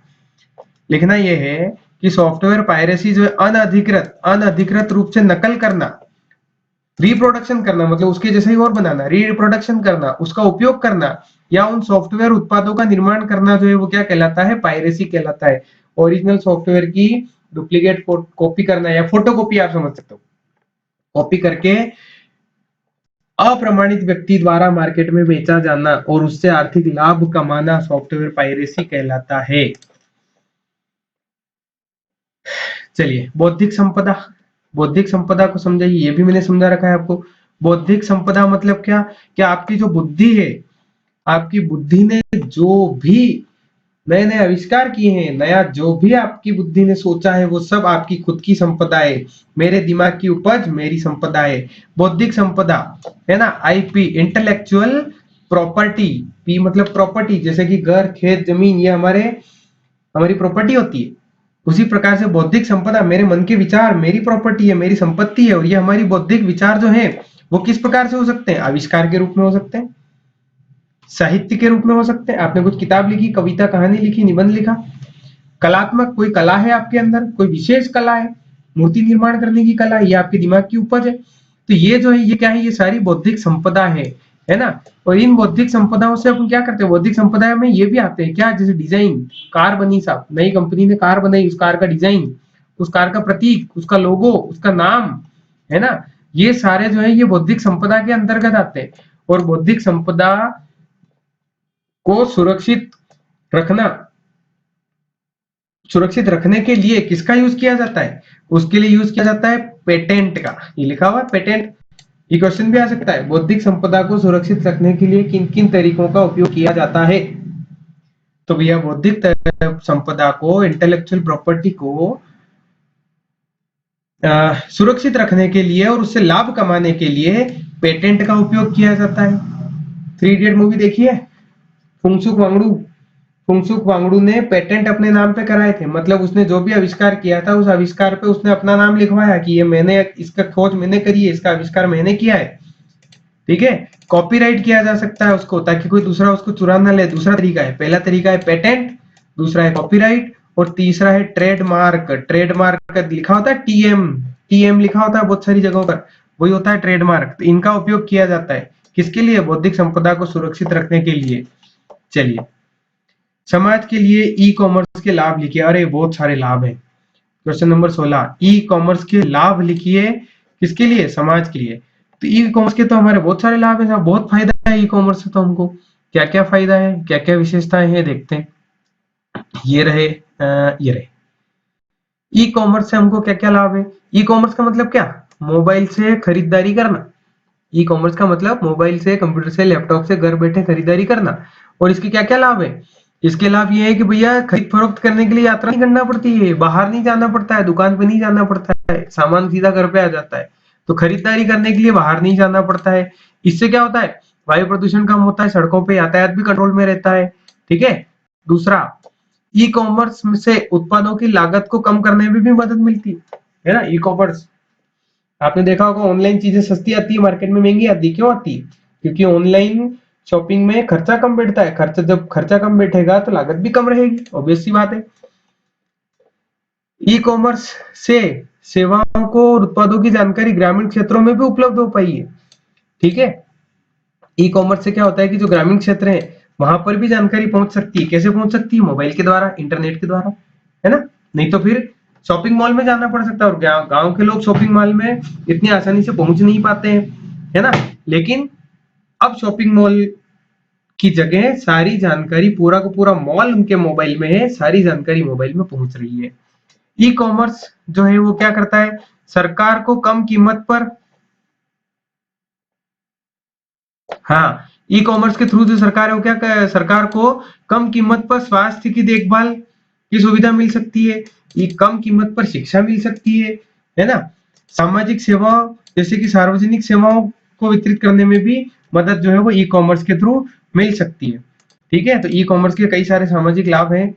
[SPEAKER 1] लिखना यह है कि सॉफ्टवेयर पायरेसी जो है अनधिकृत, अनधिकृत रूप से नकल करना, रिप्रोडक्शन करना मतलब उसके जैसे ही और बनाना, रिप्रोडक्शन करना, उसका उपयोग करना, या उन सॉफ्टवेयर उत्पादों का निर्माण करना जो है वो क्या कहलाता है, पायरेसी कहलाता है। ओरिजिनल सॉफ्टवेयर की डुप्लीकेट कॉपी करना, या फोटोकॉपी आप समझ सकते हो, कॉपी करके अप्रमाणित व्यक्ति द्वारा मार्केट में बेचा जाना और उससे आर्थिक लाभ कमाना सॉफ्टवेयर पायरेसी कहलाता है। चलिए बौद्धिक संपदा, बौद्धिक संपदा को समझाइए, ये भी मैंने समझा रखा है आपको। बौद्धिक संपदा मतलब क्या, कि आपकी जो बुद्धि है, आपकी बुद्धि ने जो भी नए नए आविष्कार किए हैं, नया जो भी आपकी बुद्धि ने सोचा है, वो सब आपकी खुद की संपदा है। मेरे दिमाग की उपज मेरी संपदा है, बौद्धिक संपदा, है ना। आईपी, इंटेलेक्चुअल प्रॉपर्टी, पी मतलब प्रॉपर्टी, जैसे कि घर, खेत, जमीन, ये हमारी प्रॉपर्टी होती है। उसी प्रकार से बौद्धिक संपदा, मेरे मन के विचार मेरी प्रॉपर्टी है, मेरी संपत्ति है। और ये हमारी बौद्धिक विचार जो है वो किस प्रकार से हो सकते हैं, आविष्कार के रूप में हो सकते हैं, साहित्य के रूप में हो सकते हैं, आपने कुछ किताब लिखी, कविता, कहानी लिखी, निबंध लिखा, कलात्मक कोई कला है आपके अंदर, कोई विशेष कला है, मूर्ति निर्माण करने की कला, ये आपके दिमाग की उपज है। तो ये जो है ये क्या है, ये सारी बौद्धिक संपदा है ना। और इन बौद्धिक संपदाओं से अपन क्या करते हैं, बौद्धिक संपदा में ये भी आते हैं क्या, जैसे डिजाइन, कार बनी साहब, नई कंपनी ने कार बनाई, उस कार का डिजाइन, उस कार का प्रतीक, उसका लोगो, उसका नाम, है ना। ये सारे जो है ये बौद्धिक संपदा के अंतर्गत आते हैं। और बौद्धिक संपदा को रखना सुरक्षित रखने के लिए किसका यूज किया जाता है, उसके लिए यूज किया जाता है पेटेंट का। ये लिखा हुआ है पेटेंट, ये क्वेश्चन भी आ सकता है, बौद्धिक संपदा को सुरक्षित रखने के लिए किन किन तरीकों का उपयोग किया जाता है। तो भैया बौद्धिक संपदा को, इंटेलेक्चुअल प्रॉपर्टी को सुरक्षित रखने के लिए और उससे लाभ कमाने के लिए पेटेंट का उपयोग किया जाता है। 3 इडियट मूवी देखी है, फुंगसुक वांगडू, फुंगसुक वांगडू ने पेटेंट अपने नाम पे कराए थे, मतलब उसने जो भी आविष्कार किया था उस आविष्कार पे उसने अपना नाम लिखवाया कि ये मैंने, इसका खोज मैंने करी है, इसका आविष्कार मैंने किया है। ठीक है, कॉपीराइट किया जा सकता है उसको, ताकि कोई दूसरा उसको चुरा ना ले। दूसरा तरीका है, पहला तरीका है पेटेंट, दूसरा है कॉपीराइट, और तीसरा है ट्रेडमार्क। ट्रेडमार्क का लिखा होता है टीएम, टीएम लिखा होता है बहुत सारी जगहों पर, वही होता है ट्रेडमार्क। तो इनका उपयोग किया जाता है किसके लिए, बौद्धिक संपदा को सुरक्षित रखने के लिए। चलिए, समाज के लिए ई कॉमर्स के लाभ लिखिए। अरे बहुत सारे लाभ हैं। क्वेश्चन नंबर 16, ई कॉमर्स के लाभ लिखिए, किसके लिए, समाज के लिए। तो ई कॉमर्स के तो हमारे बहुत सारे लाभ है, बहुत फायदा है ई कॉमर्स से। तो हमको क्या क्या फायदा है, क्या क्या विशेषताएं हैं, देखते हैं। ये रहे, ये रहे, ई कॉमर्स से हमको क्या क्या लाभ है। ई कॉमर्स का मतलब क्या, मोबाइल से खरीदारी करना। ई कॉमर्स का मतलब मोबाइल से, कंप्यूटर से, लैपटॉप से घर बैठे खरीदारी करना। और इसके क्या क्या लाभ है, इसके लाभ ये है कि भैया खरीद फरोख्त करने के लिए यात्रा नहीं करना पड़ती है, बाहर नहीं जाना पड़ता है, दुकान पे नहीं जाना पड़ता है, सामान सीधा घर पे आ जाता है। तो खरीदारी करने के लिए बाहर नहीं जाना पड़ता है। इससे क्या होता है, वायु प्रदूषण कम होता है, सड़कों पे यातायात भी कंट्रोल में रहता है। ठीक है, दूसरा, ई कॉमर्स से उत्पादों की लागत को कम करने में भी मदद मिलती है ना। ई कॉमर्स आपने देखा होगा, ऑनलाइन चीजें सस्ती आती है, मार्केट में महंगी आती है। क्यों आती है, क्योंकि ऑनलाइन शॉपिंग में खर्चा कम बैठता है, खर्चा जब खर्चा कम बैठेगा तो लागत भी कम रहेगी, ऑब्वियस सी बात है। ई कॉमर्स से सेवाओं को और उत्पादों की जानकारी ग्रामीण क्षेत्रों में भी उपलब्ध हो पाई है। ठीक है, ई कॉमर्स से क्या होता है कि जो ग्रामीण क्षेत्र है वहां पर भी जानकारी पहुंच सकती है। कैसे पहुंच सकती है, मोबाइल के द्वारा, इंटरनेट के द्वारा, है ना। नहीं तो फिर शॉपिंग मॉल में जाना पड़ सकता है, और गांव के लोग शॉपिंग मॉल में इतनी आसानी से पहुंच नहीं पाते हैं, है ना। लेकिन अब शॉपिंग मॉल की जगह सारी जानकारी, पूरा का पूरा मॉल उनके मोबाइल में है, सारी जानकारी मोबाइल में पहुंच रही है। ई कॉमर्स जो है वो क्या करता है, सरकार को कम कीमत पर, हाँ, ई कॉमर्स के थ्रू जो सरकार को कम कीमत पर स्वास्थ्य की देखभाल की सुविधा मिल सकती है, ये कम कीमत पर शिक्षा मिल सकती है ना। सामाजिक सेवाओं जैसे कि सार्वजनिक सेवाओं को वितरित करने में भी मदद जो है वो ई कॉमर्स के थ्रू मिल सकती है। ठीक है, तो ई कॉमर्स के कई सारे सामाजिक लाभ हैं।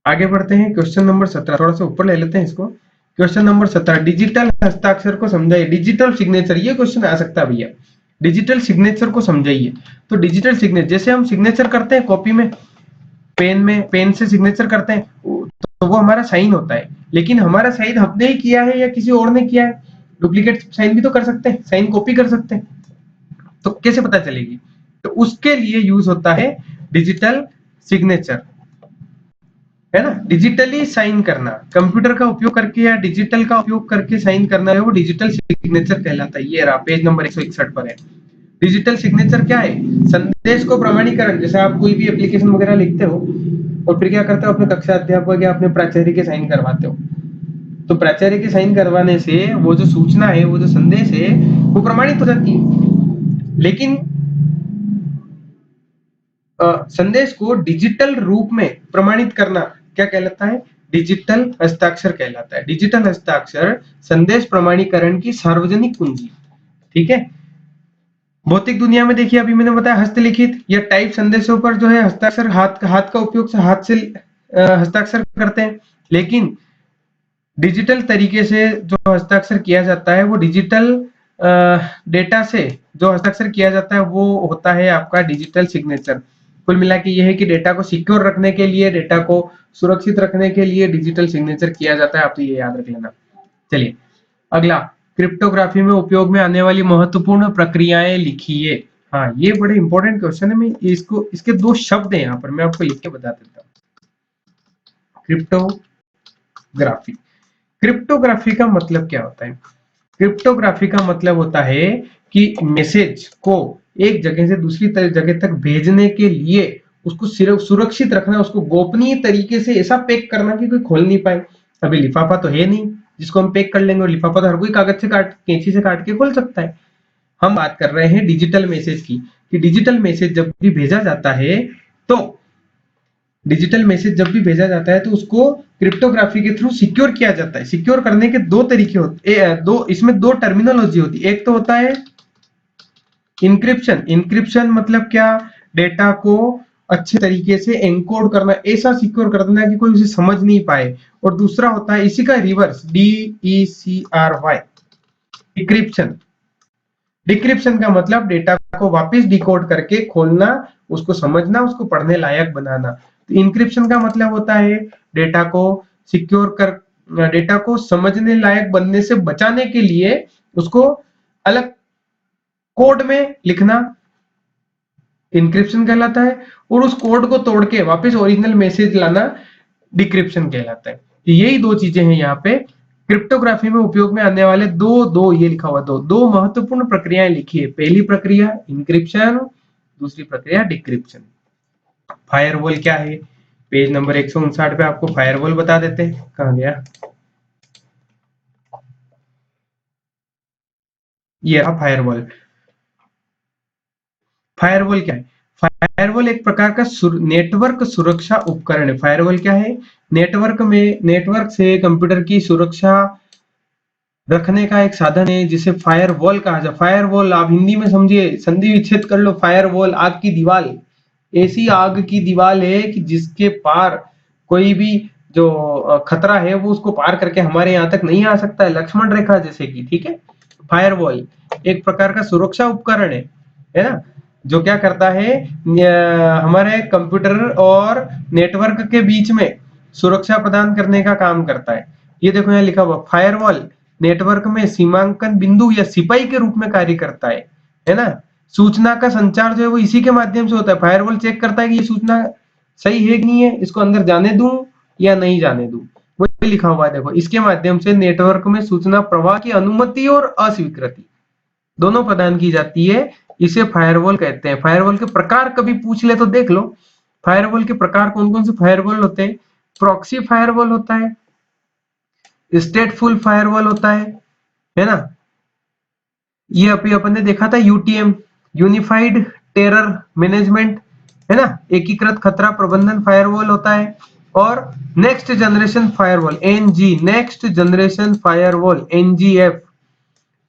[SPEAKER 1] आगे बढ़ते हैं, क्वेश्चन नंबर 17, थोड़ा सा ऊपर ले लेते हैं इसको। क्वेश्चन नंबर 17, डिजिटल हस्ताक्षर को समझाइए। डिजिटल सिग्नेचर, ये क्वेश्चन आ सकता है भैया, डिजिटल सिग्नेचर को समझाइए। तो डिजिटल सिग्नेचर, जैसे हम सिग्नेचर करते हैं कॉपी में, पेन से सिग्नेचर करते हैं, तो वो हमारा साइन होता है, लेकिन हमारा साइन हमने ही किया है या किसी और ने किया है? डुप्लीकेट साइन भी तो कर सकते हैं, साइन कॉपी कर सकते हैं, तो कैसे पता चलेगी? तो उसके लिए यूज होता है डिजिटल सिग्नेचर, है ना। डिजिटली साइन करना, कंप्यूटर का उपयोग करके या डिजिटल का उपयोग करके साइन करना है, वो डिजिटल सिग्नेचर कहलाता है। ये रहा पेज नंबर 161 पर है। डिजिटल सिग्नेचर क्या है? संदेश को प्रमाणीकरण, जैसे आप कोई भी एप्लीकेशन वगैरह लिखते हो और फिर क्या करते हो, अपने कक्षा अध्यापक या अपने प्राचार्य के साइन करवाते हो, तो प्राचार्य के साइन करवाने से वो जो सूचना है, वो जो संदेश है, वो प्रमाणित हो जाती है। लेकिन संदेश को डिजिटल रूप में प्रमाणित करना क्या कहलाता है? डिजिटल हस्ताक्षर कहलाता है। डिजिटल हस्ताक्षर संदेश प्रमाणीकरण की सार्वजनिक कुंजी। ठीक है, भौतिक दुनिया में देखिए, अभी मैंने बताया हस्तलिखित या टाइप संदेशों पर जो है हस्ताक्षर, हाथ का उपयोग से हाथ से हस्ताक्षर करते हैं, लेकिन डिजिटल तरीके से जो हस्ताक्षर किया जाता है, वो डिजिटल डेटा से जो हस्ताक्षर किया जाता है, वो होता है आपका डिजिटल सिग्नेचर। कुल मिला के ये है कि डेटा को सिक्योर रखने के लिए, डेटा को सुरक्षित रखने के लिए डिजिटल सिग्नेचर किया जाता है, आप तो ये याद रख लेना। चलिए अगला, क्रिप्टोग्राफी में उपयोग में आने वाली महत्वपूर्ण प्रक्रियाएं लिखिए। हाँ, ये बड़े इंपॉर्टेंट क्वेश्चन है, मैं इसको, इसके दो शब्द हैं यहाँ पर, मैं आपको लिख के बता देता हूँ। क्रिप्टोग्राफी, क्रिप्टोग्राफी का मतलब क्या होता है? क्रिप्टोग्राफी का मतलब होता है कि मैसेज को एक जगह से दूसरी जगह तक भेजने के लिए उसको सिर्फ सुरक्षित रखना, उसको गोपनीय तरीके से ऐसा पैक करना कि कोई खोल नहीं पाए। अभी लिफाफा तो है नहीं जिसको हम पैक कर लेंगे, और लिफाफा तो हर कोई कागज से कैंची से काट के खोल सकता है। हम बात कर रहे हैं डिजिटल मैसेज की, कि डिजिटल मैसेज जब भी भेजा जाता है, तो डिजिटल मैसेज जब भी भेजा जाता है तो उसको क्रिप्टोग्राफी के थ्रू सिक्योर किया जाता है। सिक्योर करने के दो तरीके होते, इसमें दो टर्मिनोलॉजी होती है। एक तो होता है इंक्रिप्शन। इंक्रिप्शन मतलब क्या? डेटा को अच्छे तरीके से एनकोड करना, ऐसा सिक्योर कर देना कि कोई उसे समझ नहीं पाए। और दूसरा होता है इसी का रिवर्स, DECRY, डिक्रिप्शन। डिक्रिप्शन का मतलब डेटा को वापस डिकोड करके खोलना, उसको समझना, उसको पढ़ने लायक बनाना। तो इंक्रिप्शन का मतलब होता है डेटा को सिक्योर कर, डेटा को समझने लायक बनने से बचाने के लिए उसको अलग कोड में लिखना, इंक्रिप्शन कहलाता है। और उस कोड को तोड़ के वापस ओरिजिनल मैसेज लाना डिक्रिप्शन कहलाता है। यही दो चीजें हैं यहाँ पे क्रिप्टोग्राफी में उपयोग में आने वाले दो ये लिखा हुआ दो महत्वपूर्ण प्रक्रियाएं लिखी है। पहली प्रक्रिया इंक्रिप्शन, दूसरी प्रक्रिया डिक्रिप्शन। फायरवॉल क्या है? पेज नंबर 159 पे आपको फायरवॉल बता देते हैं। कहाँ गया? ये रहा फायरवॉल। फायरवॉल क्या है? फायरवॉल एक प्रकार का नेटवर्क सुरक्षा उपकरण है। फायरवॉल क्या है? नेटवर्क से कंप्यूटर की सुरक्षा रखने का एक साधन है, जिसे फायरवॉल कहा जाए। फायरवॉल आप हिंदी में समझिए, संधि विच्छेद कर लो। फायरवॉल आग की दीवार, ऐसी आग की दीवार है कि जिसके पार कोई भी जो खतरा है वो उसको पार करके हमारे यहाँ तक नहीं आ सकता है, लक्ष्मण रेखा जैसे कि। ठीक है, फायरवॉल एक प्रकार का सुरक्षा उपकरण है ना, जो क्या करता है, हमारे कंप्यूटर और नेटवर्क के बीच में सुरक्षा प्रदान करने का काम करता है। ये देखो यहाँ लिखा हुआ, फायरवॉल नेटवर्क में सीमांकन बिंदु या सिपाही के रूप में कार्य करता है ना। सूचना का संचार जो है वो इसी के माध्यम से होता है। फायरवॉल चेक करता है कि ये सूचना सही है कि नहीं है, इसको अंदर जाने दूं या नहीं जाने दूं। वो लिखा हुआ है देखो, इसके माध्यम से नेटवर्क में सूचना प्रवाह की अनुमति और अस्वीकृति दोनों प्रदान की जाती है। इसे फायरवॉल कहते हैं। फायरवॉल के प्रकार कभी पूछ ले तो देख लो, फायरवॉल के प्रकार कौन कौन से फायरवॉल होते हैं। प्रॉक्सी फायरवॉल होता है, स्टेटफुल फायरवॉल होता है ना, ये अभी अपन ने देखा था यूटीएम, यूनिफाइड टेरर मैनेजमेंट, है ना, एकीकृत खतरा प्रबंधन फायरवॉल होता है। और next generation firewall NG, next generation firewall NGF,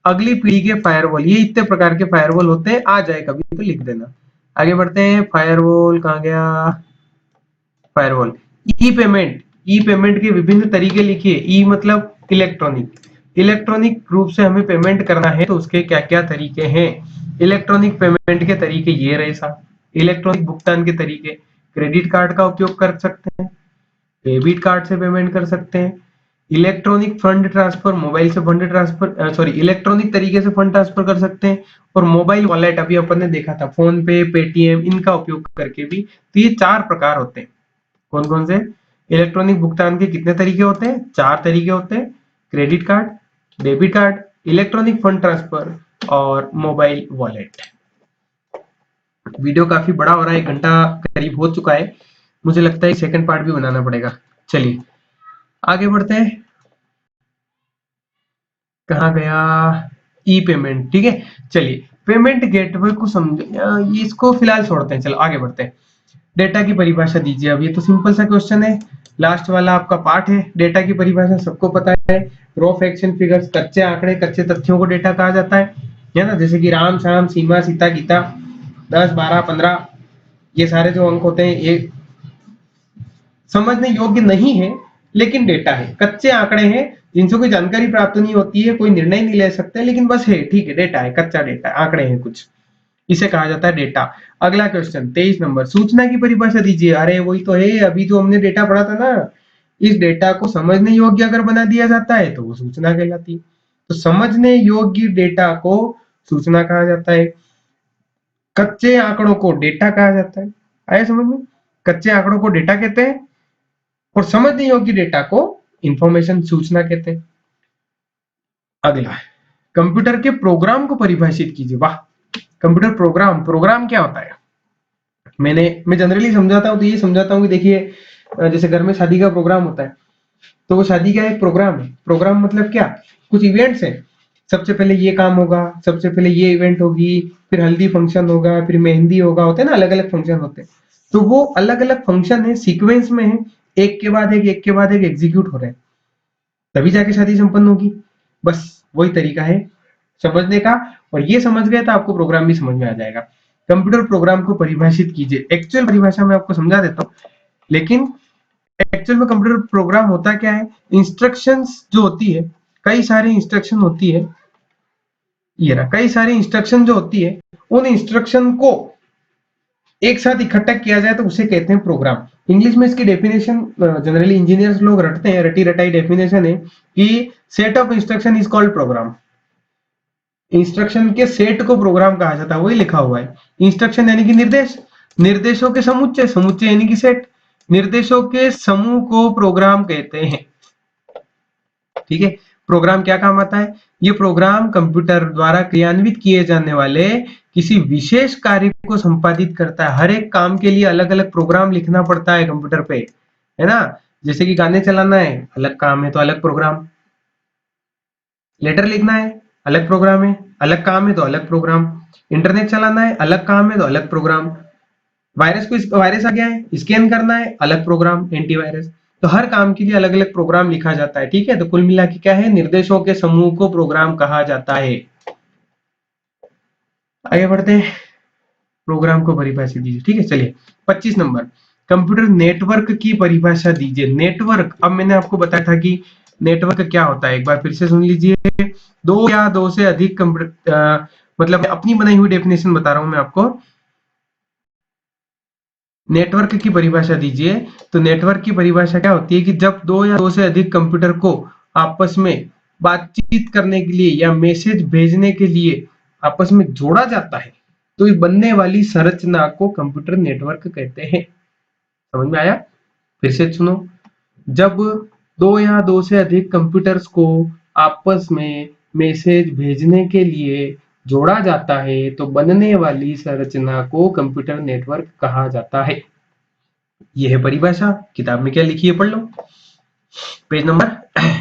[SPEAKER 1] अगली पीढ़ी के फायरवॉल, ये इतने प्रकार के फायरवॉल होते हैं। आ जाए कभी तो लिख देना। आगे बढ़ते हैं। फायरवॉल कहाँ गया, फायरवॉल। ई पेमेंट, ई पेमेंट के विभिन्न तरीके लिखिए। ई मतलब इलेक्ट्रॉनिक, इलेक्ट्रॉनिक रूप से हमें पेमेंट करना है तो उसके क्या क्या तरीके हैं। इलेक्ट्रॉनिक पेमेंट के तरीके ये रहे साहब। इलेक्ट्रॉनिक भुगतान के तरीके, क्रेडिट कार्ड का उपयोग कर सकते हैं, डेबिट कार्ड से पेमेंट कर सकते हैं, इलेक्ट्रॉनिक फंड ट्रांसफर, मोबाइल से फंड ट्रांसफर, सॉरी इलेक्ट्रॉनिक तरीके से फंड ट्रांसफर कर सकते हैं, और मोबाइल वॉलेट अभी अपन ने देखा था, फोन पे, पेटीएम, इनका उपयोग करके भी। तो ये 4 प्रकार होते हैं। कौन कौन से? इलेक्ट्रॉनिक भुगतान के कितने तरीके होते हैं? 4 तरीके होते हैं, credit card, debit card, electronic fund transfer और मोबाइल वॉलेट। वीडियो काफी बड़ा हो रहा है, 1 घंटा करीब हो चुका है, मुझे लगता है सेकंड पार्ट भी बनाना पड़ेगा। चलिए आगे बढ़ते हैं। कहाँ गया? ई पेमेंट, ठीक है। चलिए पेमेंट गेटवे को समझ, इसको फिलहाल छोड़ते हैं, चलो आगे बढ़ते हैं। डेटा की परिभाषा दीजिए। अब ये तो सिंपल सा क्वेश्चन है, लास्ट वाला आपका पार्ट है। डेटा की परिभाषा सबको पता है, रो फैक्ट्स एंड फिगर्स, कच्चे आंकड़े, कच्चे तथ्यों को डेटा कहा जाता है ना। जैसे कि राम, श्याम, सीमा, सीता, गीता, 10, 12, 15, ये सारे जो अंक होते हैं ये समझने योग्य नहीं है, लेकिन डेटा है, कच्चे आंकड़े हैं जिनसे कोई जानकारी प्राप्त नहीं होती है, कोई निर्णय नहीं ले सकते, लेकिन बस है, ठीक है, डेटा है, कच्चा डेटा है, आंकड़े हैं कुछ, इसे कहा जाता है डेटा। अगला क्वेश्चन 23 नंबर, सूचना की परिभाषा दीजिए। अरे वही तो है, अभी तो हमने डेटा पढ़ा था ना। इस डेटा को समझने योग्य अगर बना दिया जाता है तो वो सूचना कहलाती है। तो समझने योग्य डेटा को सूचना कहा जाता है, कच्चे आंकड़ों को डेटा कहा जाता है। आया समझ में? कच्चे आंकड़ों को डेटा कहते हैं और समझने योग्य डेटा को इंफॉर्मेशन, सूचना कहते हैं। अगला, कंप्यूटर के प्रोग्राम को परिभाषित कीजिए। वाह, कंप्यूटर प्रोग्राम, प्रोग्राम क्या होता है? मैं जनरली समझाता हूँ तो ये समझाता हूँ कि देखिए, जैसे घर में शादी का प्रोग्राम होता है, तो वो शादी का एक प्रोग्राम है। प्रोग्राम मतलब क्या? कुछ इवेंट्स है, सबसे पहले ये काम होगा, सबसे पहले ये इवेंट होगी, फिर हल्दी फंक्शन होगा, फिर मेहंदी होगा, होते हैं ना, अलग अलग फंक्शन होते हैं। तो वो अलग अलग फंक्शन है, सीक्वेंस में है, एक के बाद एक, एक के बाद एक एग्जीक्यूट हो रहे हैं, तभी जाके शादी संपन्न होगी। बस वही तरीका है समझने का, और ये समझ गए तो आपको प्रोग्राम भी समझ में आ जाएगा। कंप्यूटर प्रोग्राम को परिभाषित कीजिए। एक्चुअल परिभाषा में आपको समझा देता हूँ, लेकिन एक्चुअल में कंप्यूटर प्रोग्राम होता क्या है? इंस्ट्रक्शंस जो होती है, कई सारी इंस्ट्रक्शन होती है, ये रहा, कई सारी इंस्ट्रक्शन जो होती है, उन इंस्ट्रक्शन को एक साथ इकट्ठा किया जाए तो उसे कहते हैं प्रोग्राम। इंग्लिश में इसकी डेफिनेशन जनरली इंजीनियर्स लोग रटते हैं, रटी रटाई डेफिनेशन है कि set of instruction is called programme. Instruction के सेट को प्रोग्राम कहा जाता है, वही लिखा हुआ है। इंस्ट्रक्शन यानी कि निर्देश, निर्देशों के समुच्चय, समुच्चय यानी कि सेट, निर्देशों के समूह को प्रोग्राम कहते हैं। ठीक है, प्रोग्राम क्या काम आता है? ये प्रोग्राम कंप्यूटर द्वारा क्रियान्वित किए जाने वाले किसी विशेष कार्य को संपादित करता है। हर एक काम के लिए अलग अलग प्रोग्राम लिखना पड़ता है कंप्यूटर पे, है ना। जैसे कि गाने चलाना है, अलग काम है तो अलग प्रोग्राम, लेटर लिखना है, अलग प्रोग्राम है, अलग काम है तो अलग प्रोग्राम, इंटरनेट चलाना है, अलग काम है तो अलग प्रोग्राम, वायरस आ गया है, स्कैन करना है, अलग प्रोग्राम, एंटीवायरस। तो हर काम के लिए अलग अलग प्रोग्राम लिखा जाता है। ठीक है, तो कुल मिला के क्या है? निर्देशों के समूह को प्रोग्राम कहा जाता है। आगे बढ़ते हैं, प्रोग्राम को परिभाषित दीजिए। ठीक है, चलिए 25 नंबर, कंप्यूटर नेटवर्क की परिभाषा दीजिए। नेटवर्क, अब मैंने आपको बताया था कि नेटवर्क क्या होता है, एक बार फिर से सुन लीजिए। दो या दो से अधिक कंप्यूटर, मतलब अपनी बनाई हुई डेफिनेशन बता रहा हूं मैं आपको। नेटवर्क की परिभाषा दीजिए। तो नेटवर्क की परिभाषा क्या होती है कि जब दो या दो से अधिक कंप्यूटर को आपस में बातचीत करने के लिए या मैसेज भेजने के लिए आपस में जोड़ा जाता है, तो इस बनने वाली संरचना को कंप्यूटर नेटवर्क कहते हैं। समझ में आया? फिर से सुनो, जब दो या दो से अधिक कंप्यूटर्स को आपस में मैसेज भेजने के लिए जोड़ा जाता है तो बनने वाली संरचना को कंप्यूटर नेटवर्क कहा जाता है। यह है परिभाषा, किताब में क्या लिखी है पढ़ लो, पेज नंबर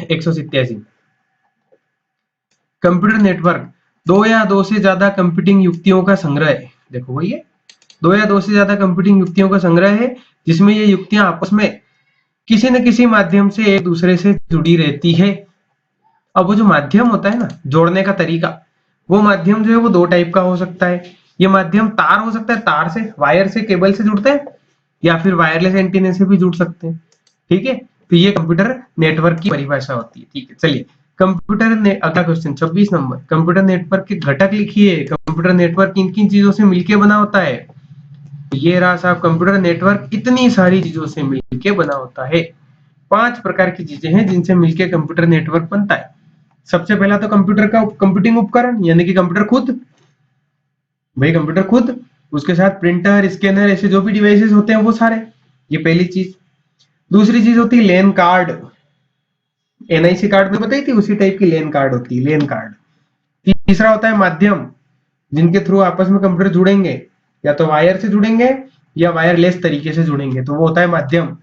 [SPEAKER 1] 187। कंप्यूटर नेटवर्क दो या दो से ज्यादा कंप्यूटिंग युक्तियों का संग्रह है। देखो वही है, दो या दो से ज्यादा कंप्यूटिंग युक्तियों का संग्रह है जिसमें ये युक्तियां आपस में किसी न किसी माध्यम से एक दूसरे से जुड़ी रहती है। अब वो जो माध्यम होता है ना, जोड़ने का तरीका, वो माध्यम जो है वो दो टाइप का हो सकता है। ये माध्यम तार हो सकता है, तार से, वायर से, केबल से जुड़ते हैं, या फिर वायरलेस एंटीना से भी जुड़ सकते हैं। ठीक है, तो ये कंप्यूटर नेटवर्क की परिभाषा होती है। ठीक है, चलिए कंप्यूटर ने अगला क्वेश्चन 26 नंबर, कंप्यूटर नेटवर्क के घटक लिखिए। कंप्यूटर नेटवर्क किन किन चीजों से मिलकर बना होता है? ये रहा साहब, कंप्यूटर नेटवर्क इतनी सारी चीजों से मिलकर बना होता है। 5 प्रकार की चीजें हैं जिनसे मिलकर कंप्यूटर नेटवर्क बनता है। सबसे पहला तो कंप्यूटर का कंप्यूटिंग उपकरण, यानी कि कंप्यूटर खुद, भाई कंप्यूटर खुद, उसके साथ प्रिंटर, स्कैनर, ऐसे जो भी डिवाइसेस होते हैं वो सारे, ये पहली चीज। दूसरी चीज होती है लैन कार्ड, एनआईसी कार्ड में बताई थी, उसी टाइप की लैन कार्ड होती है, लैन कार्ड। तीसरा होता है माध्यम, जिनके थ्रू आपस में कंप्यूटर जुड़ेंगे, या तो वायर से जुड़ेंगे या वायरलेस तरीके से जुड़ेंगे, तो वो होता है माध्यम।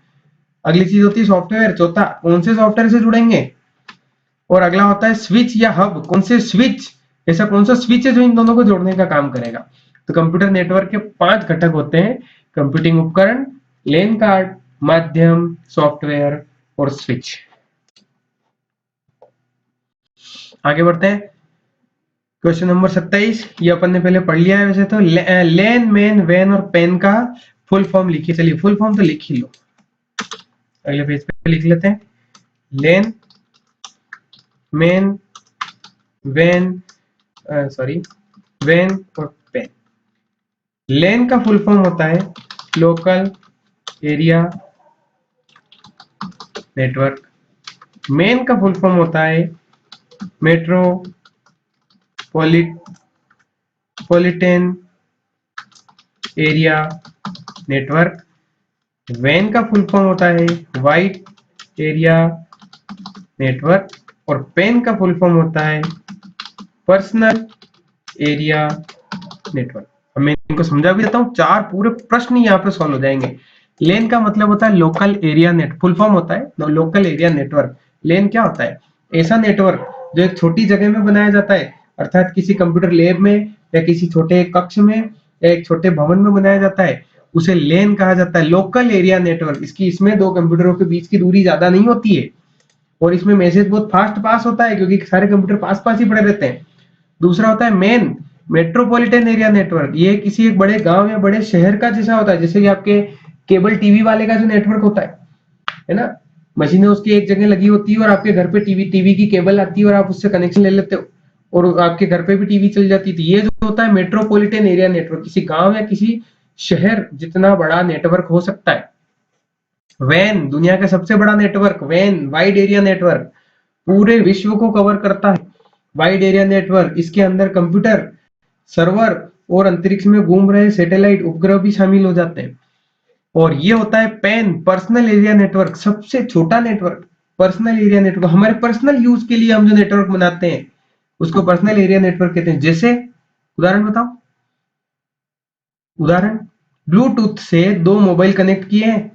[SPEAKER 1] अगली चीज होती है सॉफ्टवेयर, चौथा कौन से सॉफ्टवेयर से जुड़ेंगे। और अगला होता है स्विच या हब, कौन से स्विच, ऐसा कौन सा स्विच है जो इन दोनों को जोड़ने का काम करेगा। तो कंप्यूटर नेटवर्क के 5 घटक होते हैं, कंप्यूटिंग उपकरण, लैन कार्ड, माध्यम, सॉफ्टवेयर और स्विच। आगे बढ़ते हैं, क्वेश्चन नंबर 27, ये अपन ने पहले पढ़ लिया है वैसे तो। लैन, मैन, वैन और पेन का फुल फॉर्म लिखिए। चलिए फुल फॉर्म तो लिख ही लो, अगले पेज पे लिख लेते हैं। लैन, मैन, वैन, सॉरी, वैन और पेन। लैन का फुल फॉर्म होता है लोकल एरिया नेटवर्क। मैन का फुल फॉर्म होता है मेट्रोपॉलिटन एरिया नेटवर्क। वैन का फुल फॉर्म होता है वाइड एरिया नेटवर्क। और पेन का फुल फॉर्म होता है पर्सनल एरिया नेटवर्क। अब मैं इनको समझा भी देता हूँ, 4 पूरे प्रश्न यहाँ पे सॉल्व हो जाएंगे। लेन का मतलब होता है local area net, full form होता है लोकल एरिया नेटवर्क। लेन क्या होता है? ऐसा नेटवर्क जो एक छोटी जगह में बनाया जाता है, अर्थात किसी कंप्यूटर लैब में या किसी छोटे कक्ष में या एक छोटे भवन में बनाया जाता है, उसे लेन कहा जाता है, लोकल एरिया नेटवर्क। इसकी इसमें दो कंप्यूटरों के बीच की दूरी ज्यादा नहीं होती है और इसमें मैसेज बहुत फास्ट पास होता है क्योंकि सारे कंप्यूटर पास पास ही पड़े रहते हैं। दूसरा होता है मेन, मेट्रोपॉलिटन एरिया नेटवर्क। ये किसी एक बड़े गांव या बड़े शहर का जैसा होता है, जैसे कि आपके केबल टीवी वाले का जो नेटवर्क होता है ना, मशीनें उसकी एक जगह लगी होती है और आपके घर पे टीवी की केबल आती है और आप उससे कनेक्शन ले लेते हो और आपके घर पे भी टीवी चल जाती थी। ये जो होता है मेट्रोपॉलिटन एरिया नेटवर्क, किसी गांव या किसी शहर जितना बड़ा नेटवर्क हो सकता है। वैन, दुनिया का सबसे बड़ा नेटवर्क, वैन वाइड एरिया नेटवर्क, पूरे विश्व को कवर करता है वाइड एरिया नेटवर्क। इसके अंदर कंप्यूटर, सर्वर और अंतरिक्ष में घूम रहे सैटेलाइट उपग्रह भी शामिल हो जाते हैं। और ये होता है पेन, पर्सनल एरिया नेटवर्क, सबसे छोटा नेटवर्क, पर्सनल एरिया नेटवर्क। हमारे पर्सनल यूज के लिए हम जो नेटवर्क बनाते हैं उसको पर्सनल एरिया नेटवर्क कहते हैं। जैसे उदाहरण बताओ, उदाहरण, ब्लूटूथ से 2 मोबाइल कनेक्ट किए हैं,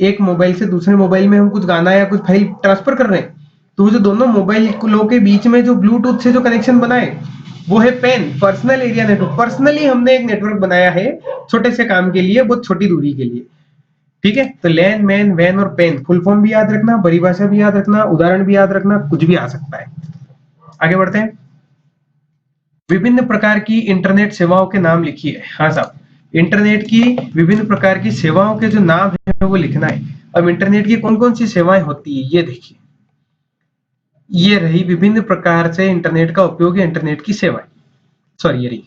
[SPEAKER 1] एक मोबाइल से दूसरे मोबाइल में हम कुछ गाना या कुछ फाइल ट्रांसफर कर रहे हैं, तो जो दोनों मोबाइल के बीच में जो ब्लूटूथ से जो कनेक्शन बना है वो है PAN, personal area network. Personally हमने एक नेटवर्क बनाया है छोटे से काम के लिए, बहुत छोटी दूरी के लिए। ठीक है, तो लैन, मैन, वैन और पेन, फुल फॉर्म भी याद रखना, परिभाषा भी याद रखना, उदाहरण भी याद रखना, कुछ भी आ सकता है। आगे बढ़ते हैं, विभिन्न प्रकार की इंटरनेट सेवाओं के नाम लिखिए। हाँ साहब, इंटरनेट की विभिन्न प्रकार की सेवाओं के जो नाम है वो लिखना है। अब इंटरनेट की कौन कौन सी सेवाएं होती है ये देखिए, ये रही विभिन्न प्रकार से इंटरनेट का उपयोग, इंटरनेट की सेवाएं, सॉरी ये रही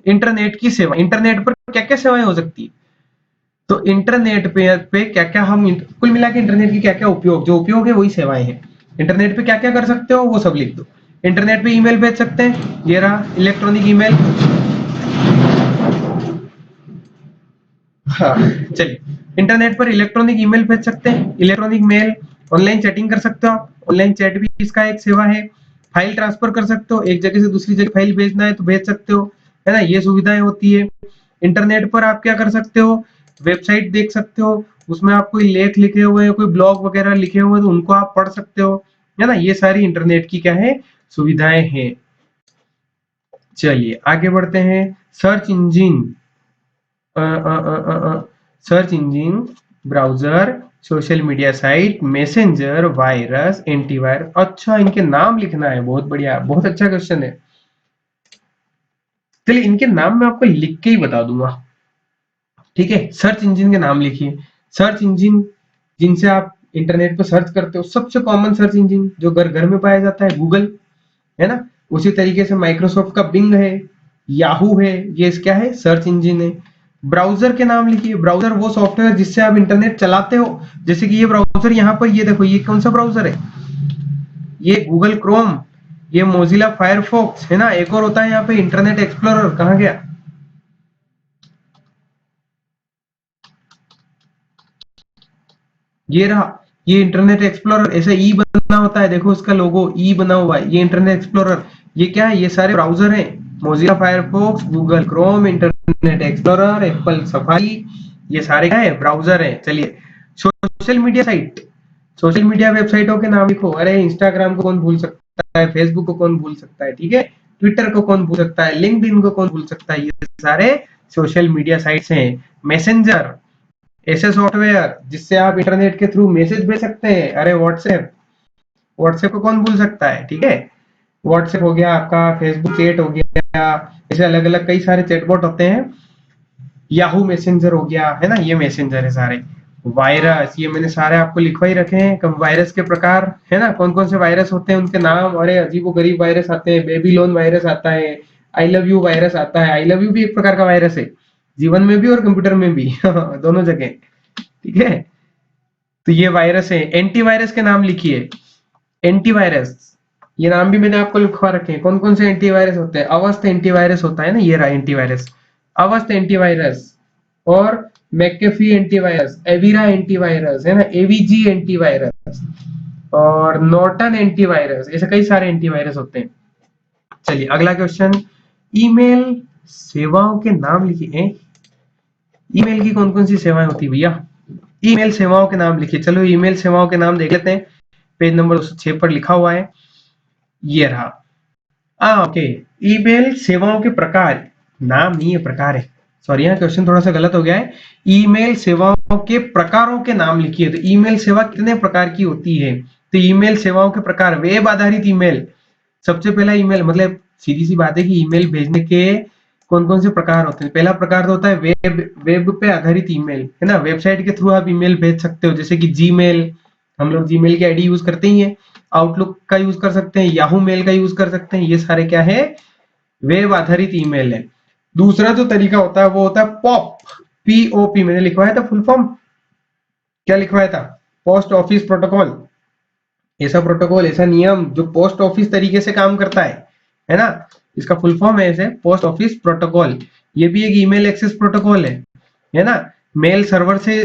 [SPEAKER 1] इंटरनेट की सेवा। इंटरनेट पर क्या क्या सेवाएं हो सकती है, तो इंटरनेट पे क्या क्या हम कुल मिला के इंटरनेट की क्या क्या उपयोग, जो उपयोग है वही सेवाएं हैं। इंटरनेट पे क्या क्या कर सकते हो वो सब लिख दो। इंटरनेट पे ईमेल भेज सकते हैं, ये रहा इलेक्ट्रॉनिक ईमेल। हाँ चलिए, इंटरनेट पर इलेक्ट्रॉनिक ईमेल भेज सकते हैं, इलेक्ट्रॉनिक मेल, ऑनलाइन चैटिंग कर सकते हो, ऑनलाइन चैट भी इसका एक सेवा है। फाइल ट्रांसफर कर सकते हो, एक जगह से दूसरी जगह फाइल भेजना है तो भेज सकते हो, है ना, ये सुविधाएं होती है। इंटरनेट पर आप क्या कर सकते हो, वेबसाइट देख सकते हो, उसमें आप कोई लेख लिखे हुए हैं, कोई ब्लॉग वगैरह लिखे हुए हैं तो उनको आप पढ़ सकते हो, है ना, ये सारी इंटरनेट की क्या है, सुविधाएं हैं। चलिए आगे बढ़ते हैं। Search engine, search engine, browser, social media site, messenger, virus, antivirus. अच्छा, इनके नाम लिखना है, बहुत बढ़िया, बहुत अच्छा क्वेश्चन है। चलिए इनके नाम मैं आपको लिख के ही बता दूंगा, ठीक है। सर्च इंजिन के नाम लिखिए। सर्च इंजिन जिनसे आप इंटरनेट पर सर्च करते हो, सबसे कॉमन सर्च इंजिन जो घर घर में पाया जाता है, गूगल, है ना। उसी तरीके से माइक्रोसॉफ्ट का बिंग है, याहू है, ये क्या है, सर्च इंजिन है। ब्राउजर के नाम लिखिए। ब्राउजर वो सॉफ्टवेयर जिससे आप इंटरनेट चलाते हो, जैसे कि ये ब्राउजर यहाँ पर, ये देखो, ये कौन सा ब्राउजर है, ये गूगल क्रोम, ये मोजिला फायरफॉक्स, है ना। एक और होता है यहाँ पे इंटरनेट एक्सप्लोरर, कहाँ गया, ये रहा, ये इंटरनेट एक्सप्लोरर, ऐसे ई बना होता है, देखो इसका लोगो ई बना हुआ है, ये इंटरनेट एक्सप्लोरर। ये क्या है, ये सारे ब्राउजर हैं, Mozilla Firefox, Google Chrome, internet explorer, Apple safari, ये सारे क्या है, ब्राउजर हैं। चलिए social media site, social media वेबसाइटों के नाम लिखो। अरे इंस्टाग्राम को कौन भूल सकता है, फेसबुक को कौन भूल सकता है, ठीक है, ट्विटर को कौन भूल सकता है, लिंक्डइन को कौन भूल सकता है, ये सारे सोशल मीडिया साइट्स हैं। मैसेंजर, ऐसे सॉफ्टवेयर जिससे आप इंटरनेट के थ्रू मैसेज भेज सकते हैं। अरे व्हाट्सएप, व्हाट्सएप को कौन भूल सकता है, ठीक है। व्हाट्सएप हो गया आपका, फेसबुक चैट हो गया, ऐसे अलग अलग कई सारे चैटबॉट होते हैं। याहू मैसेंजर हो गया, है ना, ये मैसेंजर है सारे। वायरस, ये मैंने सारे आपको लिखवा ही रखे हैं। कब वायरस के प्रकार, है ना, कौन कौन से वायरस होते हैं, उनके नाम। अरे अजीबो गरीब वायरस आते हैं, बेबीलोन वायरस आता है, आई लव यू वायरस आता है। आई लव यू भी एक प्रकार का वायरस है, जीवन में भी और कंप्यूटर में भी दोनों जगह, ठीक है। तो ये वायरस है। एंटीवायरस के नाम लिखिए। एंटीवायरस, ये नाम भी मैंने आपको लिखवा रखे हैं, कौन कौन से एंटीवायरस होते हैं। अवस्थ एंटीवायरस होता है ना, ये रहा एंटीवायरस, अवस्थ एंटीवायरस। और मैकेफी एंटीवायरस, एविरा एंटीवायरस, है ना, एवीजी एंटीवायरस, और नॉर्टन एंटीवायरस, ऐसे कई सारे एंटीवायरस होते हैं। चलिए अगला क्वेश्चन, ईमेल सेवाओं के नाम लिखिए। ईमेल की कौन कौन सी सेवाएं होती है भैया, ईमेल सेवाओं के नाम लिखिए। चलो ईमेल सेवाओं के नाम देख लेते हैं, पेज नंबर 206 पर लिखा हुआ है, ये रहा। ओके, ईमेल सेवाओं के प्रकार, नाम नहीं है, प्रकार है, सॉरी यहाँ क्वेश्चन थोड़ा सा गलत हो गया है। ईमेल सेवाओं के प्रकारों के नाम लिखिए। तो ईमेल सेवा कितने प्रकार की होती है, तो ईमेल सेवाओं के प्रकार, वेब आधारित ईमेल, सबसे पहला ईमेल, मतलब सीधी सी बात है कि ईमेल भेजने के कौन कौन से प्रकार होते हैं। पहला प्रकार तो होता है वेब पे आधारित ईमेल, है ना, वेबसाइट के थ्रू आप ईमेल भेज सकते हो, जैसे कि जीमेल, हम लोग जीमेल की आईडी यूज करते ही है, आउटलुक का यूज कर सकते हैं, याहू मेल का यूज कर सकते हैं, ये सारे क्या है, वेब आधारित ईमेल है। दूसरा जो तरीका होता है वो होता है पॉप, पीओपी, मैंने लिखवाया था फुल फॉर्म, क्या लिखवाया था, पोस्ट ऑफिस प्रोटोकॉल। ऐसा प्रोटोकॉल, ऐसा नियम जो पोस्ट ऑफिस तरीके से काम करता है ना, इसका फुल फॉर्म है ऐसे, पोस्ट ऑफिस प्रोटोकॉल। ये भी एक ईमेल एक्सेस प्रोटोकॉल है ना। मेल सर्वर से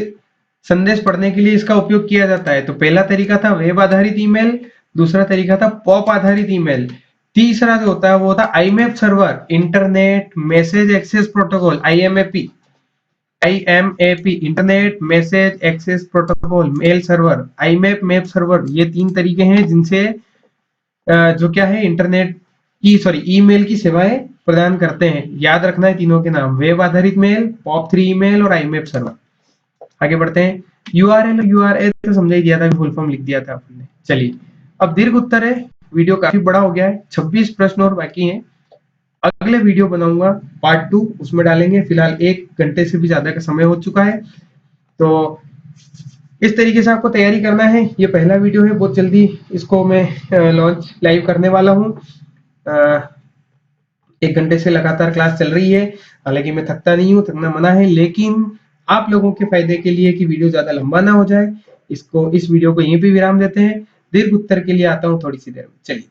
[SPEAKER 1] संदेश पढ़ने के लिए इसका उपयोग किया जाता है। तो पहला तरीका था वेब आधारित ईमेल, दूसरा तरीका था पॉप आधारित ईमेल, तीसरा जो होता है वो होता है IMAP server, internet message access protocol, IMAP, IMAP, internet message access protocol, mail server, IMAP map server. ये तीन तरीके हैं जिनसे जो क्या है, इंटरनेट की, सॉरी, ईमेल की सेवाएं प्रदान करते हैं। याद रखना है तीनों के नाम, वेब आधारित मेल, पॉप 3 ईमेल और आईमैप सर्वर। आगे बढ़ते हैं। यूआरएल और यूआरएल तो समझा ही दिया था, फुल फॉर्म लिख दिया था आपने। चलिए अब दीर्घ उत्तर है, वीडियो काफी बड़ा हो गया है, 26 प्रश्न और बाकी हैं। अगले वीडियो बनाऊंगा पार्ट 2, उसमें डालेंगे। फिलहाल 1 घंटे से भी ज्यादा का समय हो चुका है, तो इस तरीके से आपको तैयारी करना है। ये पहला वीडियो है, बहुत जल्दी इसको मैं लॉन्च लाइव करने वाला हूँ। 1 घंटे से लगातार क्लास चल रही है, हालांकि मैं थकता नहीं हूँ, थकना मना है, लेकिन आप लोगों के फायदे के लिए कि वीडियो ज्यादा लंबा ना हो जाए, इस वीडियो को यहीं पे विराम देते हैं। दीर्घ उत्तर के लिए आता हूँ थोड़ी सी देर में, चलिए।